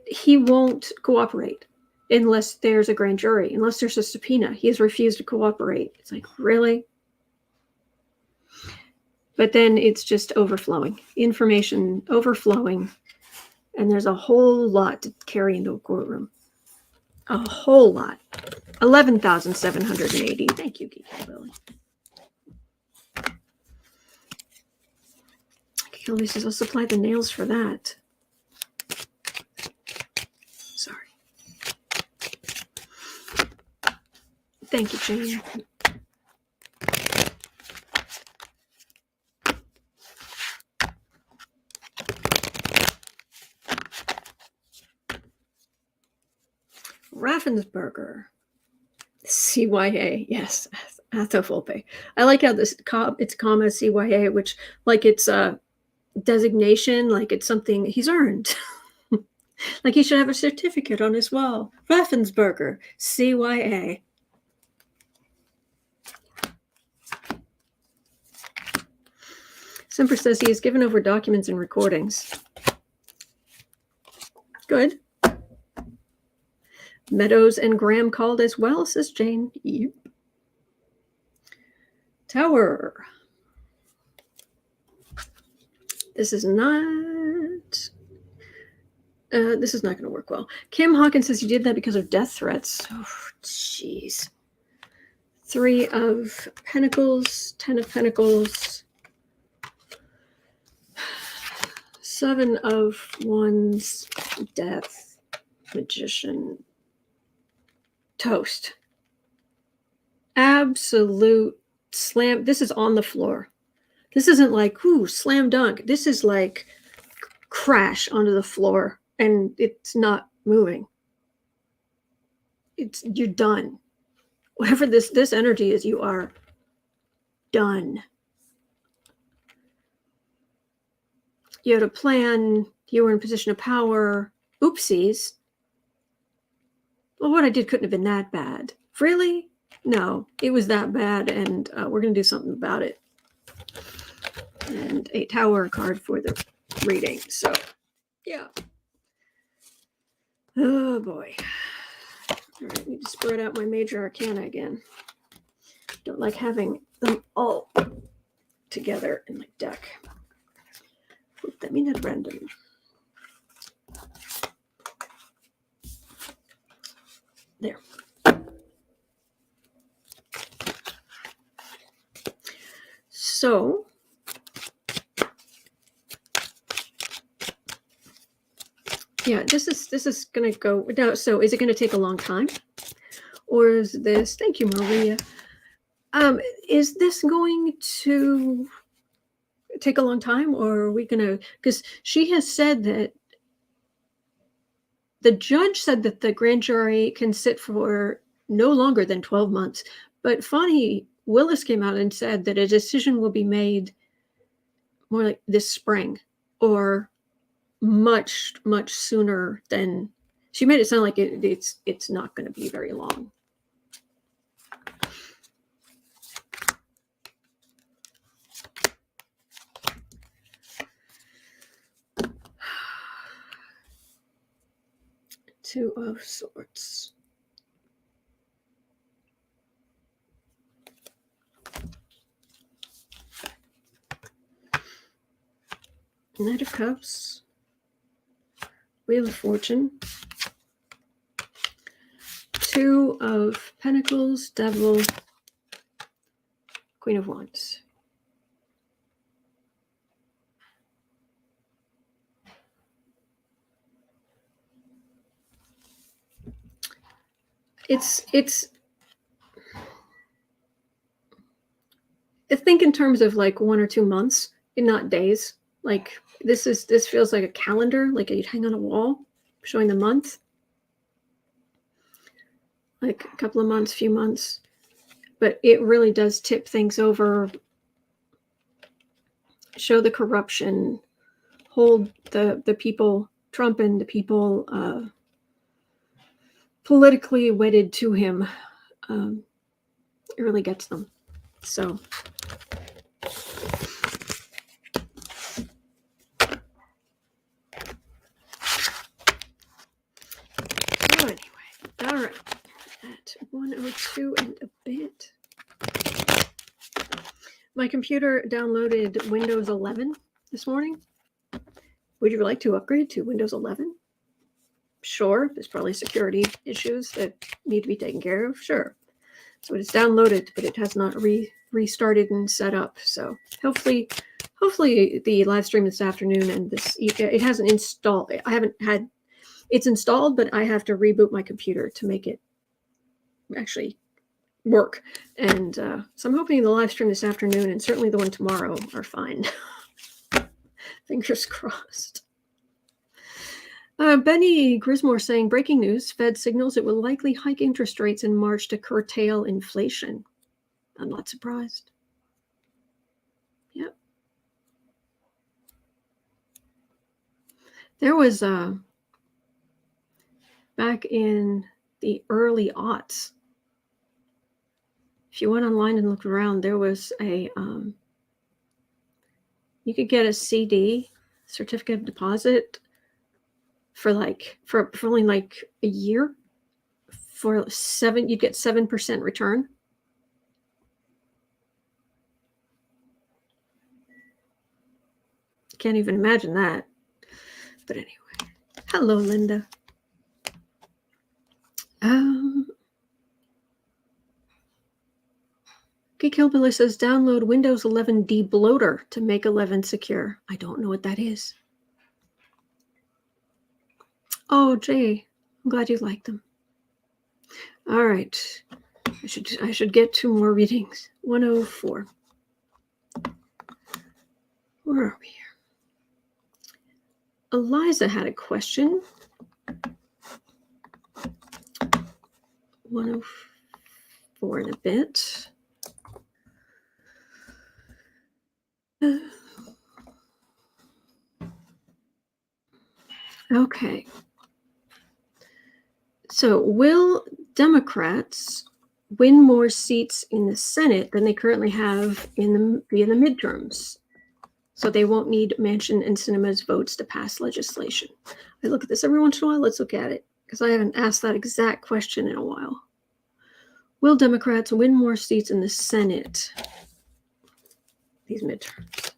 He won't cooperate unless there's a grand jury, unless there's a subpoena. He has refused to cooperate. It's like, really? But then it's just overflowing, information overflowing, and there's a whole lot to carry into a courtroom. A whole lot. 11,780. Thank you, Geeky Lily. Kelly says, I'll supply the nails for that. Sorry. Thank you, Jane. Raffensperger. CYA. Yes. Athofolpe. I like how it's comma CYA, which like it's a designation, like it's something he's earned. Like he should have a certificate on his wall. Raffensperger. CYA. Semper says he has given over documents and recordings. Good. Meadows and Graham called as well, says Jane. Yep. Tower. This is not going to work well. Kim Hawkins says you did that because of death threats. Oh, jeez. 3 of Pentacles, 10 of Pentacles, 7 of Wands, Death, Magician, Toast. Absolute slam. This is on the floor. This isn't like, ooh, slam dunk. This is like crash onto the floor and it's not moving. You're done. Whatever this energy is, you are done. You had a plan. You were in a position of power. Oopsies. Well, what I did couldn't have been that bad. Really? No, it was that bad, and we're going to do something about it. And a Tower card for the reading. So, yeah. Oh, boy. All right, I need to spread out my major arcana again. Don't like having them all together in my deck. Put them in at random. There. So, yeah, this is going to go now. So, is it going to take a long time, or is this? Thank you, Maria. Is this going to take a long time, or are we going to, because she has said that the judge said that the grand jury can sit for no longer than 12 months. But Fani Willis came out and said that a decision will be made more like this spring or much, much sooner than, she made it sound like it's not going to be very long. Two of Swords. Knight of Cups. Wheel of Fortune. Two of Pentacles, Devil, Queen of Wands. I think in terms of like 1 or 2 months and not days. Like this feels like a calendar, like you'd hang on a wall showing the month. Like a couple of months, few months. But it really does tip things over, show the corruption, hold the people, Trump and the people politically wedded to him. It really gets them. So anyway, all right. At 1:02 and a bit. My computer downloaded Windows 11 this morning. Would you like to upgrade to Windows 11? Sure. There's probably security issues that need to be taken care of. Sure. So it's downloaded, but it has not restarted and set up. So hopefully the live stream this afternoon and it hasn't installed. It's installed, but I have to reboot my computer to make it actually work. And so I'm hoping the live stream this afternoon and certainly the one tomorrow are fine. Fingers crossed. Benny Grismore saying, breaking news, Fed signals it will likely hike interest rates in March to curtail inflation. I'm not surprised. Yep. There was, back in the early aughts, if you went online and looked around, there was a, you could get a CD, certificate of deposit, for only like a year, you'd get 7% return. Can't even imagine that. But anyway, hello, Linda. Geek Hillbilly says, download Windows 11 debloater to make 11 secure. I don't know what that is. Oh, Jay, I'm glad you like them. All right. I should get 2 more readings. 104. Where are we here? Eliza had a question. 104 in a bit. Okay. So will Democrats win more seats in the Senate than they currently have via the midterms? So they won't need Manchin and Sinema's votes to pass legislation. I look at this every once in a while. Let's look at it, because I haven't asked that exact question in a while. Will Democrats win more seats in the Senate? These midterms.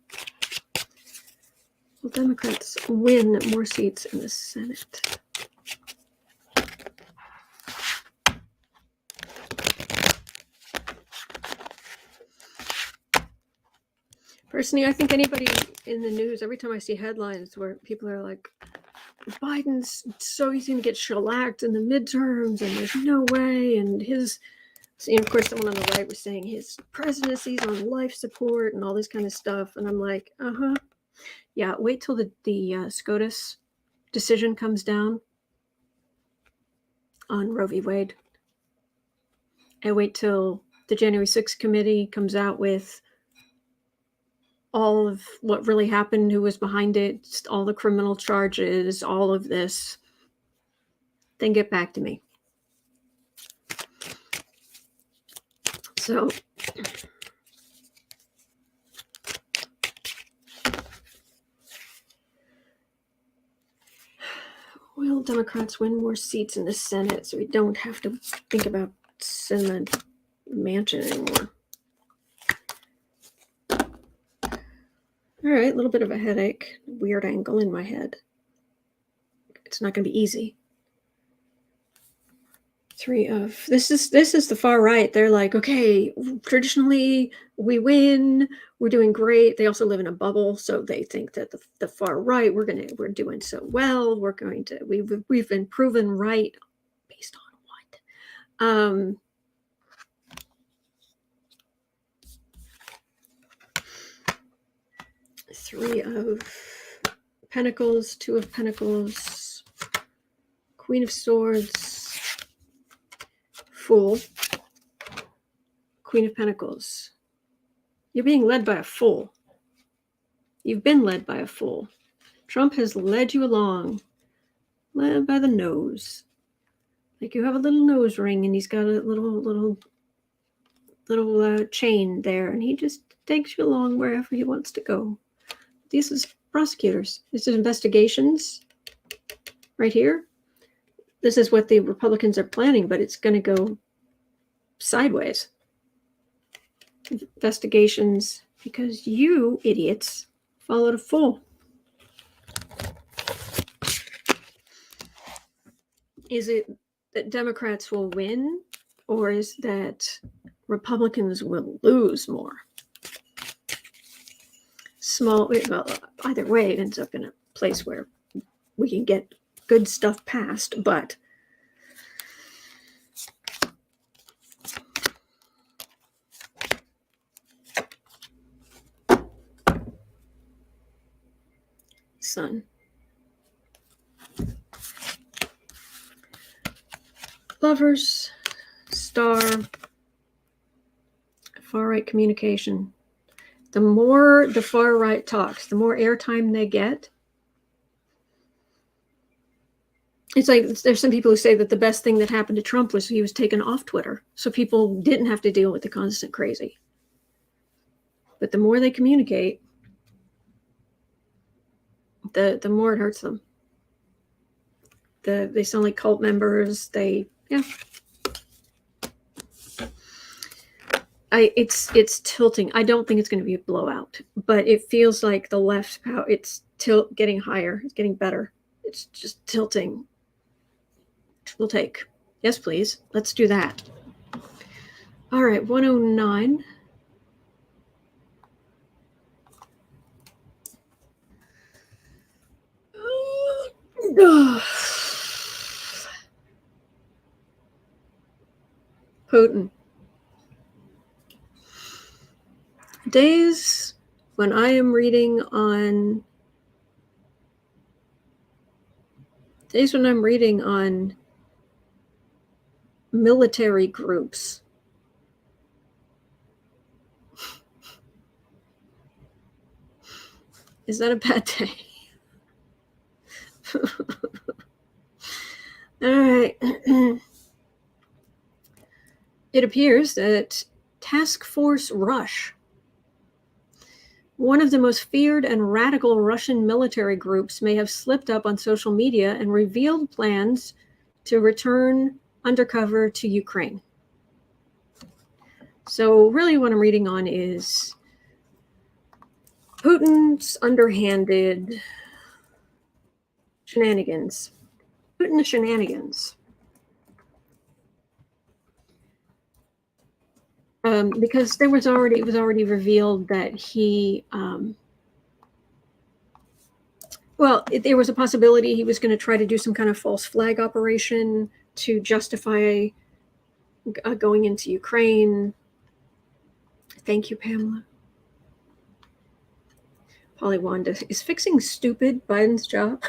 Will Democrats win more seats in the Senate? Personally, I think anybody in the news, every time I see headlines where people are like, Biden's so easy to get shellacked in the midterms and there's no way, and his So, of course, someone on the right was saying his presidency's on life support and all this kind of stuff. And I'm like, yeah, wait till the SCOTUS decision comes down on Roe v. Wade. And wait till the January 6th committee comes out with all of what really happened, who was behind it, all the criminal charges, all of this. Then get back to me. So, will Democrats win more seats in the Senate so we don't have to think about sending Manchin anymore? All right, a little bit of a headache, weird angle in my head. It's not going to be easy. 3 of this is the far right. They're like, okay, traditionally we win, we're doing great. They also live in a bubble, so they think that the far right we're doing so well. We've been proven right based on what? 3 of Pentacles, 2 of Pentacles, Queen of Swords, Fool, Queen of Pentacles. You're being led by a fool. You've been led by a fool. Trump has led you along, led by the nose. Like you have a little nose ring and he's got a little chain there, and he just takes you along wherever he wants to go. This is prosecutors. This is investigations right here. This is what the Republicans are planning, but it's going to go sideways. Investigations, because you idiots followed a fool. Is it that Democrats will win, or is that Republicans will lose more? Well, either way, it ends up in a place where we can get good stuff passed, but Sun. Lovers, Star, far right communication. The more the far right talks, the more airtime they get. It's like there's some people who say that the best thing that happened to Trump was he was taken off Twitter, so people didn't have to deal with the constant crazy. But the more they communicate, the more it hurts them. They sound like cult members. It's tilting. I don't think it's going to be a blowout, but it feels like the left power. It's getting higher. It's getting better. It's just tilting. We'll take. Yes, please. Let's do that. All right, 109. Putin. Days when I am reading on military groups. Is that a bad day? All right. It appears that Task Force Rush, one of the most feared and radical Russian military groups, may have slipped up on social media and revealed plans to return undercover to Ukraine. So really what I'm reading on is Putin's underhanded shenanigans. Putin shenanigans. Because it was already revealed that he, there was a possibility he was going to try to do some kind of false flag operation to justify going into Ukraine. Thank you, Pamela. Polly Wanda, is fixing stupid Biden's job?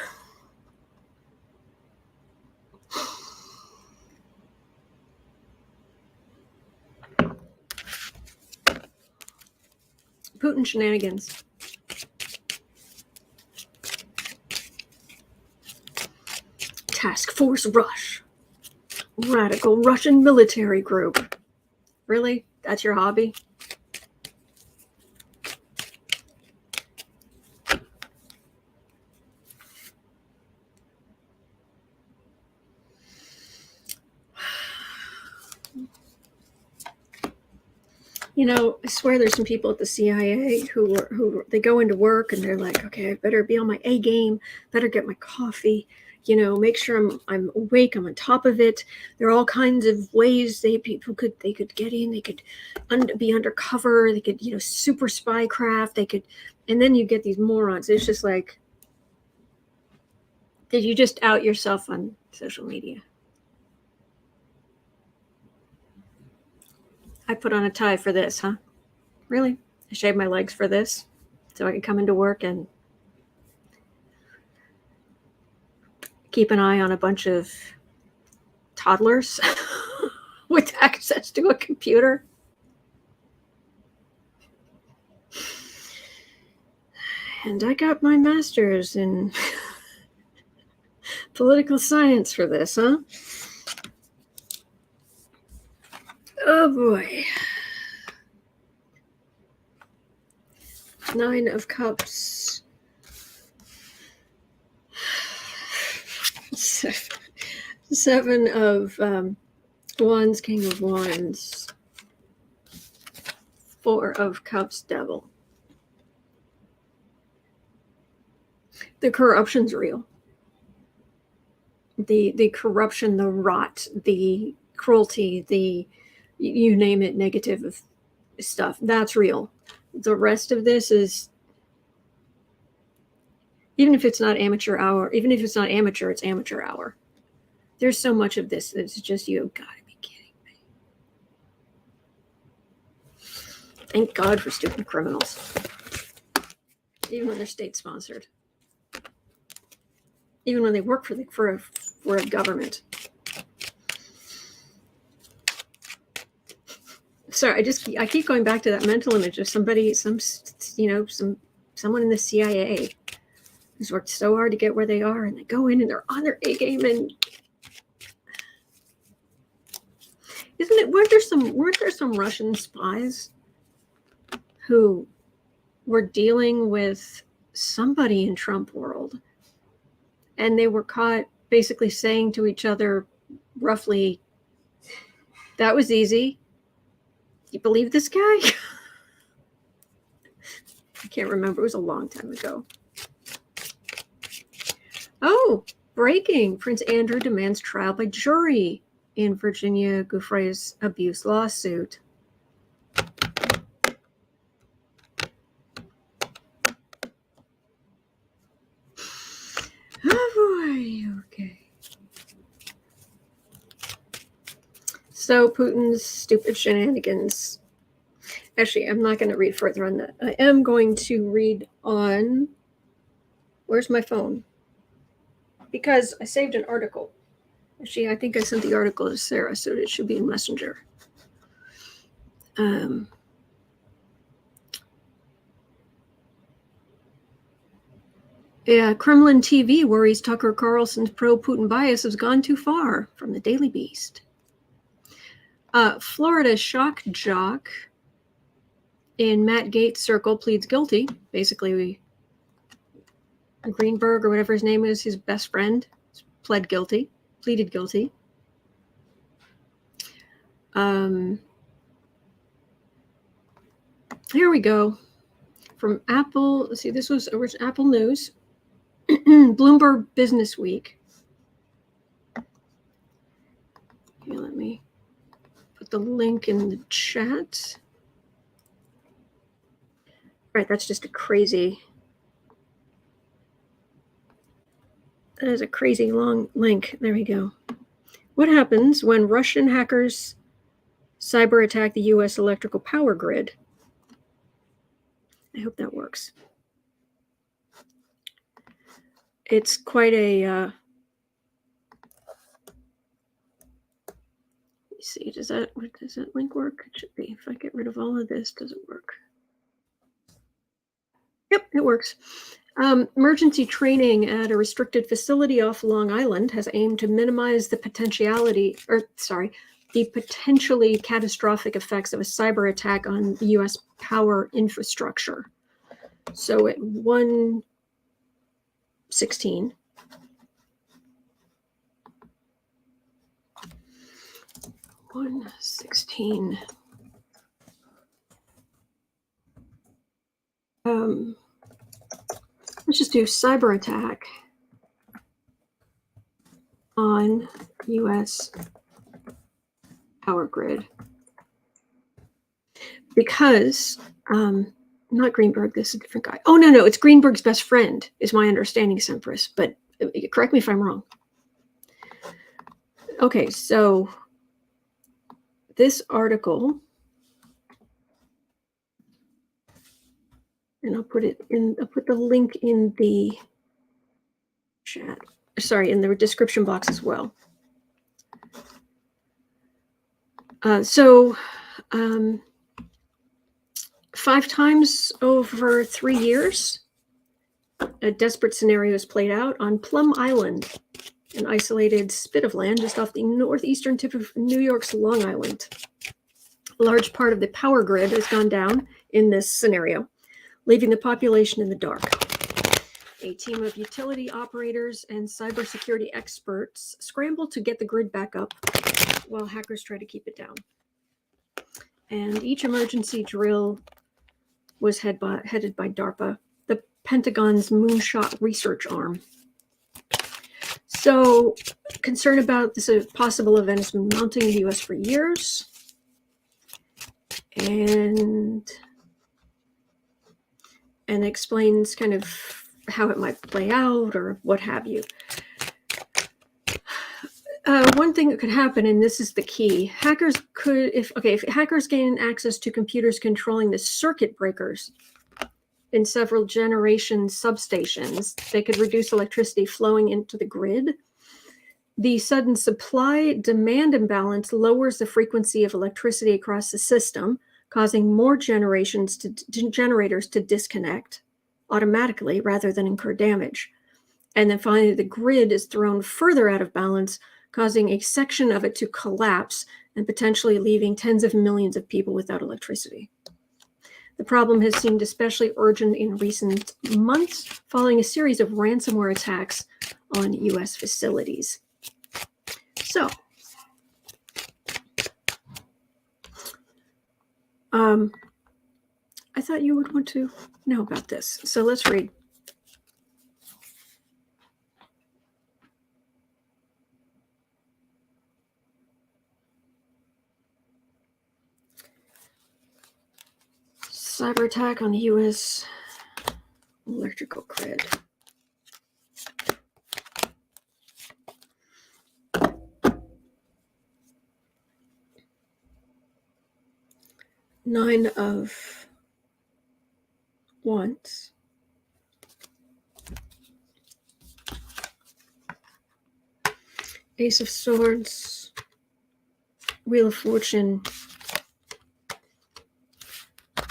Putin shenanigans. Task Force Rush. Radical Russian military group. Really? That's your hobby? You know, I swear there's some people at the CIA who they go into work and they're like, okay, I better be on my A game, better get my coffee, you know, make sure I'm awake, I'm on top of it. There are all kinds of ways they could get in, they could be undercover, they could, you know, super spycraft, they could, and then you get these morons. It's just like, did you just out yourself on social media? I put on a tie for this, huh? Really? I shaved my legs for this so I can come into work and keep an eye on a bunch of toddlers with access to a computer. And I got my master's in political science for this, huh? Oh boy. 9 of Cups. 7 of Wands, King of Wands. 4 of Cups, Devil. The corruption's real. The corruption, the rot, the cruelty, the you name it, negative stuff, that's real. The rest of this is, even if it's not amateur hour, even if it's not amateur, it's amateur hour. There's so much of this that's just, you've got to be kidding me. Thank God for stupid criminals. Even when they're state-sponsored. Even when they work for a government. Sorry, I keep going back to that mental image of someone in the CIA who's worked so hard to get where they are, and they go in and they're on their A game, and weren't there some Russian spies who were dealing with somebody in Trump world, and they were caught basically saying to each other roughly, that was easy. You believe this guy? I can't remember. It was a long time ago. Oh, breaking. Prince Andrew demands trial by jury in Virginia Giuffre's abuse lawsuit. Oh boy, okay. So Putin's stupid shenanigans. Actually, I'm not going to read further on that. I am going to read on, where's my phone? Because I saved an article. Actually, I think I sent the article to Sarah, so it should be in Messenger. Yeah, Kremlin TV worries Tucker Carlson's pro-Putin bias has gone too far, from the Daily Beast. Florida shock jock in Matt Gaetz' circle pleads guilty. Basically, Greenberg or whatever his name is, his best friend, pleaded guilty. Here we go. From Apple, let's see, this was Apple News. Bloomberg Business Week. Here, let me put the link in the chat. All right, that's just a crazy. That is a crazy long link. There we go. What happens when Russian hackers Cyberattack the U.S. electrical power grid. I hope that works. It's quite a... let me see, does that link work? It should be. If I get rid of all of this, does it work? Yep, it works. Emergency training at a restricted facility off Long Island has aimed to minimize the potentially catastrophic effects of a cyber attack on U.S. power infrastructure. So at 1:16, let's just do cyber attack on U.S. power grid. Because, not Greenberg, this is a different guy. Oh, no, it's Greenberg's best friend, is my understanding, Sempress, but correct me if I'm wrong. Okay, so this article, and I'll put the link in the chat, in the description box as well. 5 times over 3 years, a desperate scenario is played out on Plum Island, an isolated spit of land just off the northeastern tip of New York's Long Island. A large part of the power grid has gone down in this scenario, leaving the population in the dark. A team of utility operators and cybersecurity experts scramble to get the grid back up while hackers try to keep it down. And each emergency drill was headed by DARPA, the Pentagon's moonshot research arm. So, concern about this possible event has been mounting in the U.S. for years. And explains kind of how it might play out or what have you. One thing that could happen, and this is the key, hackers could, if hackers gain access to computers controlling the circuit breakers in several generation substations, they could reduce electricity flowing into the grid. The sudden supply-demand imbalance lowers the frequency of electricity across the system, causing more generators to disconnect automatically rather than incur damage. And then finally, the grid is thrown further out of balance, causing a section of it to collapse and potentially leaving tens of millions of people without electricity. The problem has seemed especially urgent in recent months, following a series of ransomware attacks on U.S. facilities. So, I thought you would want to know about this. So let's read. Cyber attack on the U.S. electrical grid. Nine of Wands. Ace of Swords. Wheel of Fortune.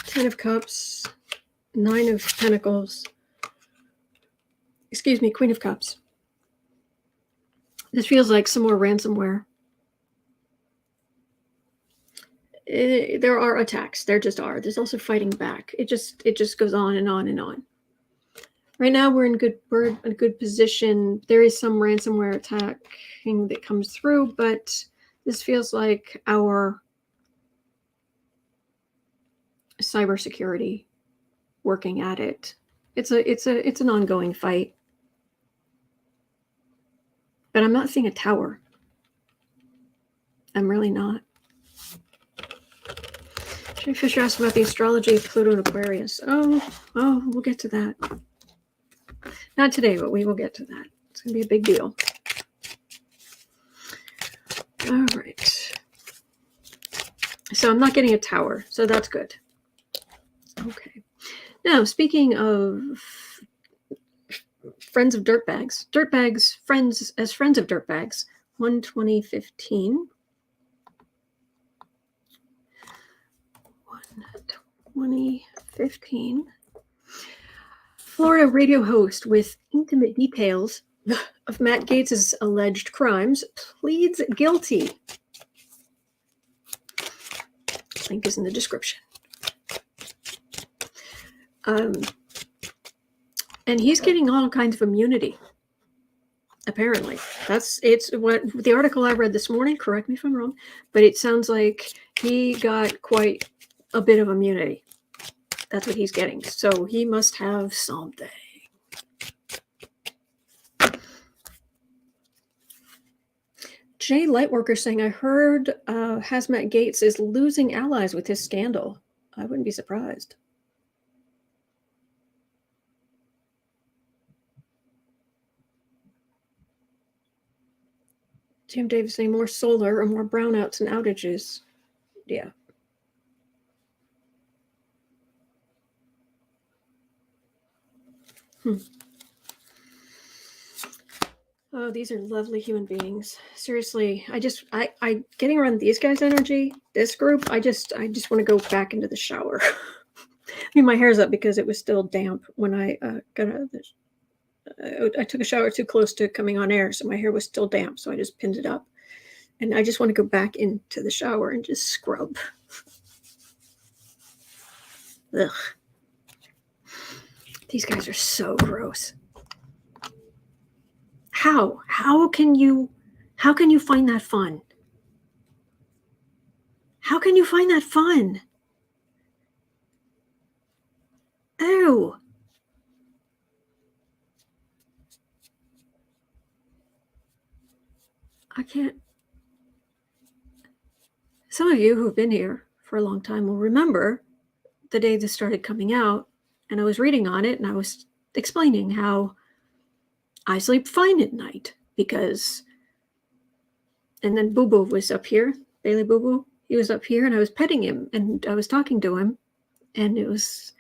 10 of Cups. 9 of Pentacles. Excuse me, Queen of Cups. This feels like some more ransomware. There are attacks. There just are. There's also fighting back. It just goes on and on and on. Right now we're in a good position. There is some ransomware attacking that comes through, but this feels like our cybersecurity working at it. It's an ongoing fight. But I'm not seeing a tower. I'm really not. Jay Fisher asked about the astrology of Pluto and Aquarius. Oh, we'll get to that. Not today, but we will get to that. It's going to be a big deal. All right. So I'm not getting a tower, so that's good. Okay. Now, speaking of friends of dirtbags, friends of dirtbags, 2015. 2015. Florida radio host with intimate details of Matt Gaetz' alleged crimes pleads guilty. Link is in the description. And he's getting all kinds of immunity. Apparently, it's what the article I read this morning. Correct me if I'm wrong, but it sounds like he got quite a bit of immunity. That's what he's getting. So he must have something. Jay Lightworker saying, I heard Hazmat Gaetz is losing allies with his scandal. I wouldn't be surprised. Jim Davis saying more solar or more brownouts and outages. Yeah. Oh, these are lovely human beings. Seriously, I getting around these guys' energy, this group, I just want to go back into the shower. I mean, my hair's up because it was still damp when I got out of this. I took a shower too close to coming on air, so my hair was still damp, so I just pinned it up. And I just want to go back into the shower and just scrub. Ugh. These guys are so gross. How can you find that fun? How can you find that fun? Ew. I can't. Some of you who've been here for a long time will remember the day this started coming out, and I was reading on it, and I was explaining how I sleep fine at night because, and then Boo Boo was up here, Bailey Boo Boo, he was up here, and I was petting him, and I was talking to him, and I was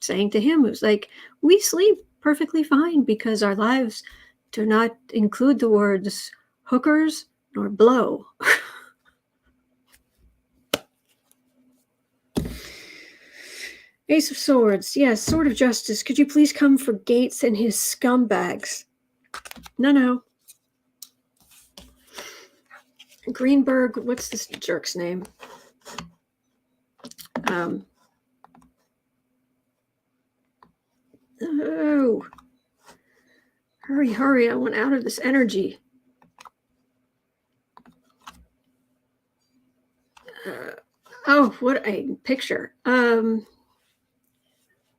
saying to him, it was like, we sleep perfectly fine because our lives do not include the words hookers nor blow. Ace of Swords. Yes, Sword of Justice. Could you please come for Gaetz and his scumbags? No. Greenberg. What's this jerk's name? Oh. Hurry. I want out of this energy. Oh, what a picture.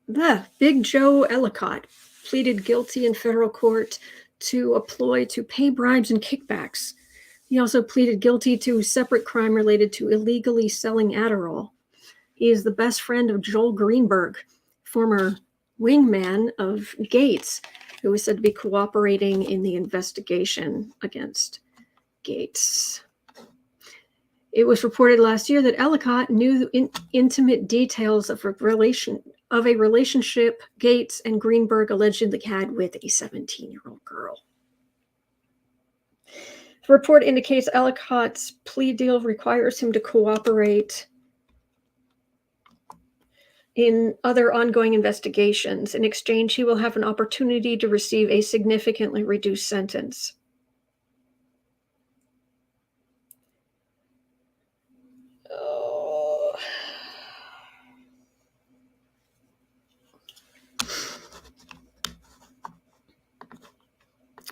The Big Joe Ellicott pleaded guilty in federal court to a ploy to pay bribes and kickbacks. He also pleaded guilty to a separate crime related to illegally selling Adderall. He is the best friend of Joel Greenberg, former wingman of Gaetz, who was said to be cooperating in the investigation against Gaetz. It was reported last year that Ellicott knew intimate details of a relationship Gaetz and Greenberg allegedly had with a 17-year-old girl. The report indicates Ellicott's plea deal requires him to cooperate in other ongoing investigations. In exchange, he will have an opportunity to receive a significantly reduced sentence. Oh.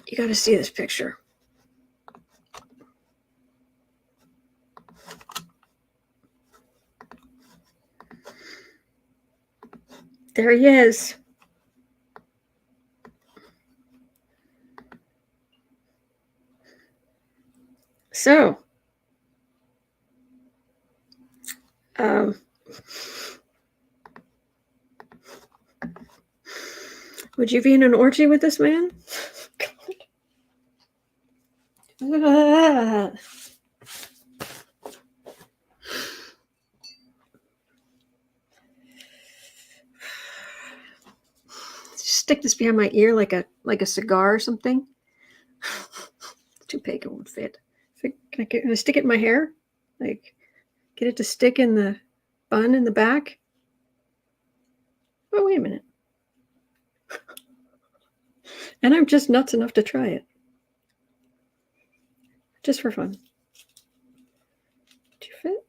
You got to see this picture. There he is. So, would you be in an orgy with this man? stick this behind my ear like a cigar or something. Too big, it won't fit. Can I stick it in my hair? Like, get it to stick in the bun in the back? Oh, wait a minute. And I'm just nuts enough to try it. Just for fun. Do you fit?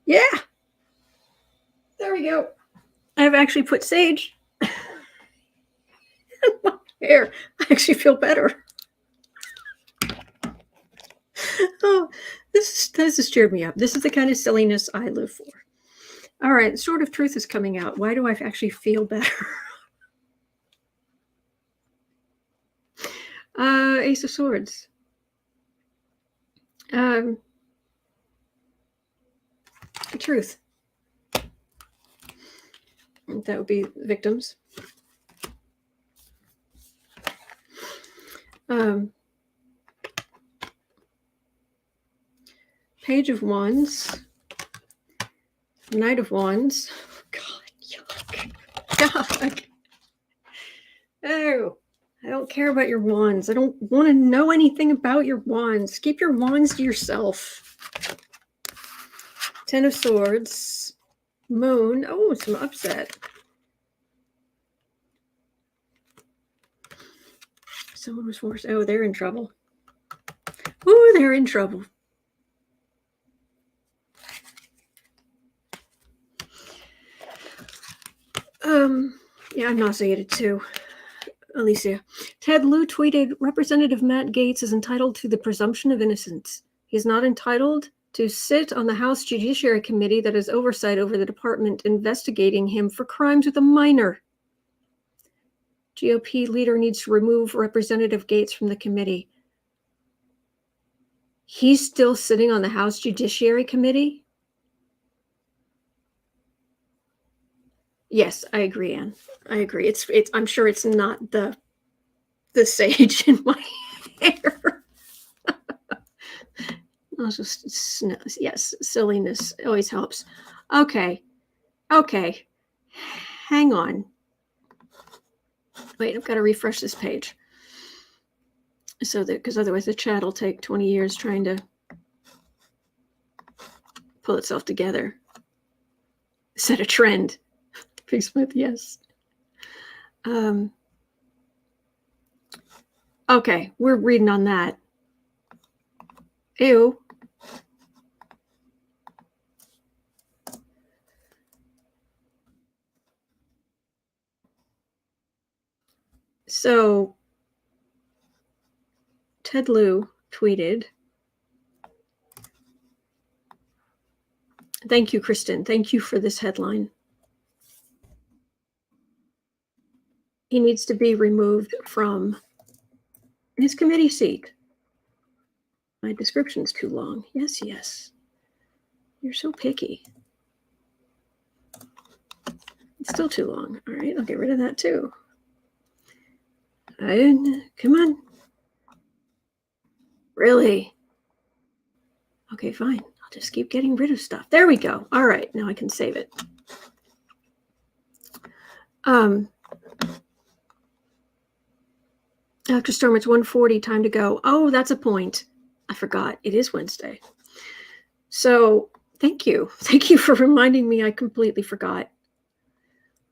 Yeah! There we go. I've actually put sage in my hair. I actually feel better. Oh, this has cheered me up. This is the kind of silliness I live for. All right, Sword of Truth is coming out. Why do I actually feel better? Ace of Swords. Truth. That would be victims. Page of Wands. Knight of Wands. God, yuck. God. Oh, I don't care about your wands. I don't want to know anything about your wands. Keep your wands to yourself. Ten of Swords. Moon. Oh, some upset. Someone was forced. Oh, they're in trouble. Oh, they're in trouble. Yeah, I'm nauseated too. Alicia. Ted Lieu tweeted, Representative Matt Gaetz is entitled to the presumption of innocence. He is not entitled to sit on the House Judiciary Committee that has oversight over the department investigating him for crimes with a minor. GOP leader needs to remove Representative Gaetz from the committee. He's still sitting on the House Judiciary Committee? Yes, I agree, Anne. I agree. It's. I'm sure it's not the sage in my hair. Yes, silliness always helps. Okay. Hang on. Wait, I've got to refresh this page. So that, because otherwise the chat will take 20 years trying to pull itself together. Set a trend. Big Smith, yes. Okay, we're reading on that. Ew. So, Ted Lieu tweeted, thank you, Kristen. Thank you for this headline. He needs to be removed from his committee seat. My description's too long. Yes. You're so picky. It's still too long. All right, I'll get rid of that too. Come on. Really? Okay, fine. I'll just keep getting rid of stuff. There we go. All right, now I can save it. After Storm, it's 1:40, time to go. Oh, that's a point. I forgot. It is Wednesday. So thank you. Thank you for reminding me. I completely forgot.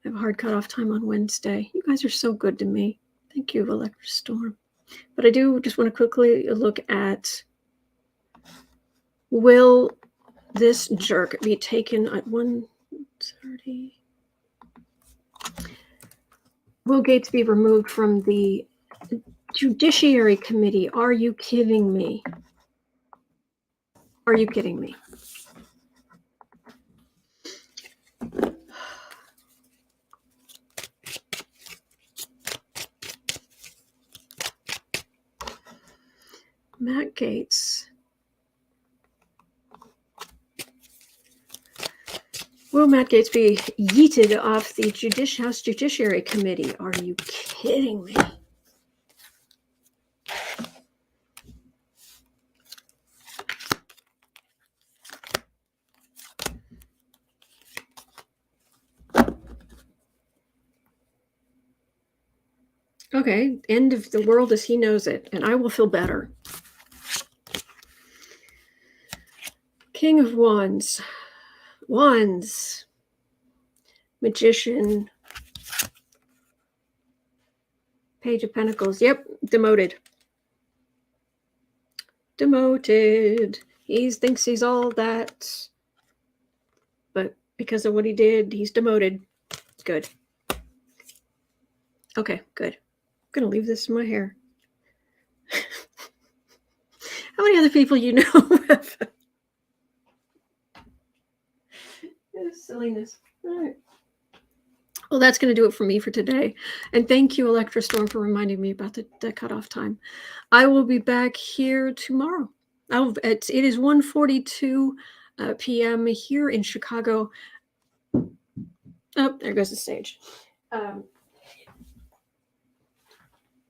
I have a hard cutoff time on Wednesday. You guys are so good to me. Thank you, Electra Storm. But I do just want to quickly look at, will this jerk be taken at 1:30? Will Gaetz be removed from the Judiciary Committee? Are you kidding me? Are you kidding me? Matt Gaetz. Will Matt Gaetz be yeeted off the House Judiciary Committee? Are you kidding me? Okay, end of the world as he knows it, and I will feel better. King of Wands. Wands. Magician. Page of Pentacles. Yep, demoted. Demoted. He thinks he's all that, but because of what he did, he's demoted. Good. Okay, good. I'm going to leave this in my hair. How many other people you know have silliness? All right. Well, that's going to do it for me for today. And thank you, Electra Storm, for reminding me about the cutoff time. I will be back here tomorrow. It is 1:42 p.m. here in Chicago. Oh, there goes the stage.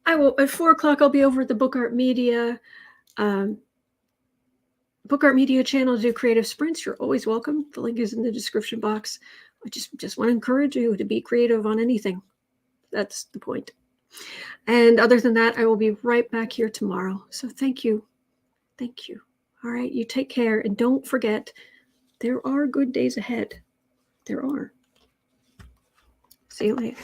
I will at 4 o'clock. I'll be over at the Book Art Media. Book Art Media channel to do creative sprints. You're always welcome. The link is in the description box. I just want to encourage you to be creative on anything. That's the point. And other than that, I will be right back here tomorrow. So thank you. Thank you. All right. You take care. And don't forget, there are good days ahead. There are. See you later.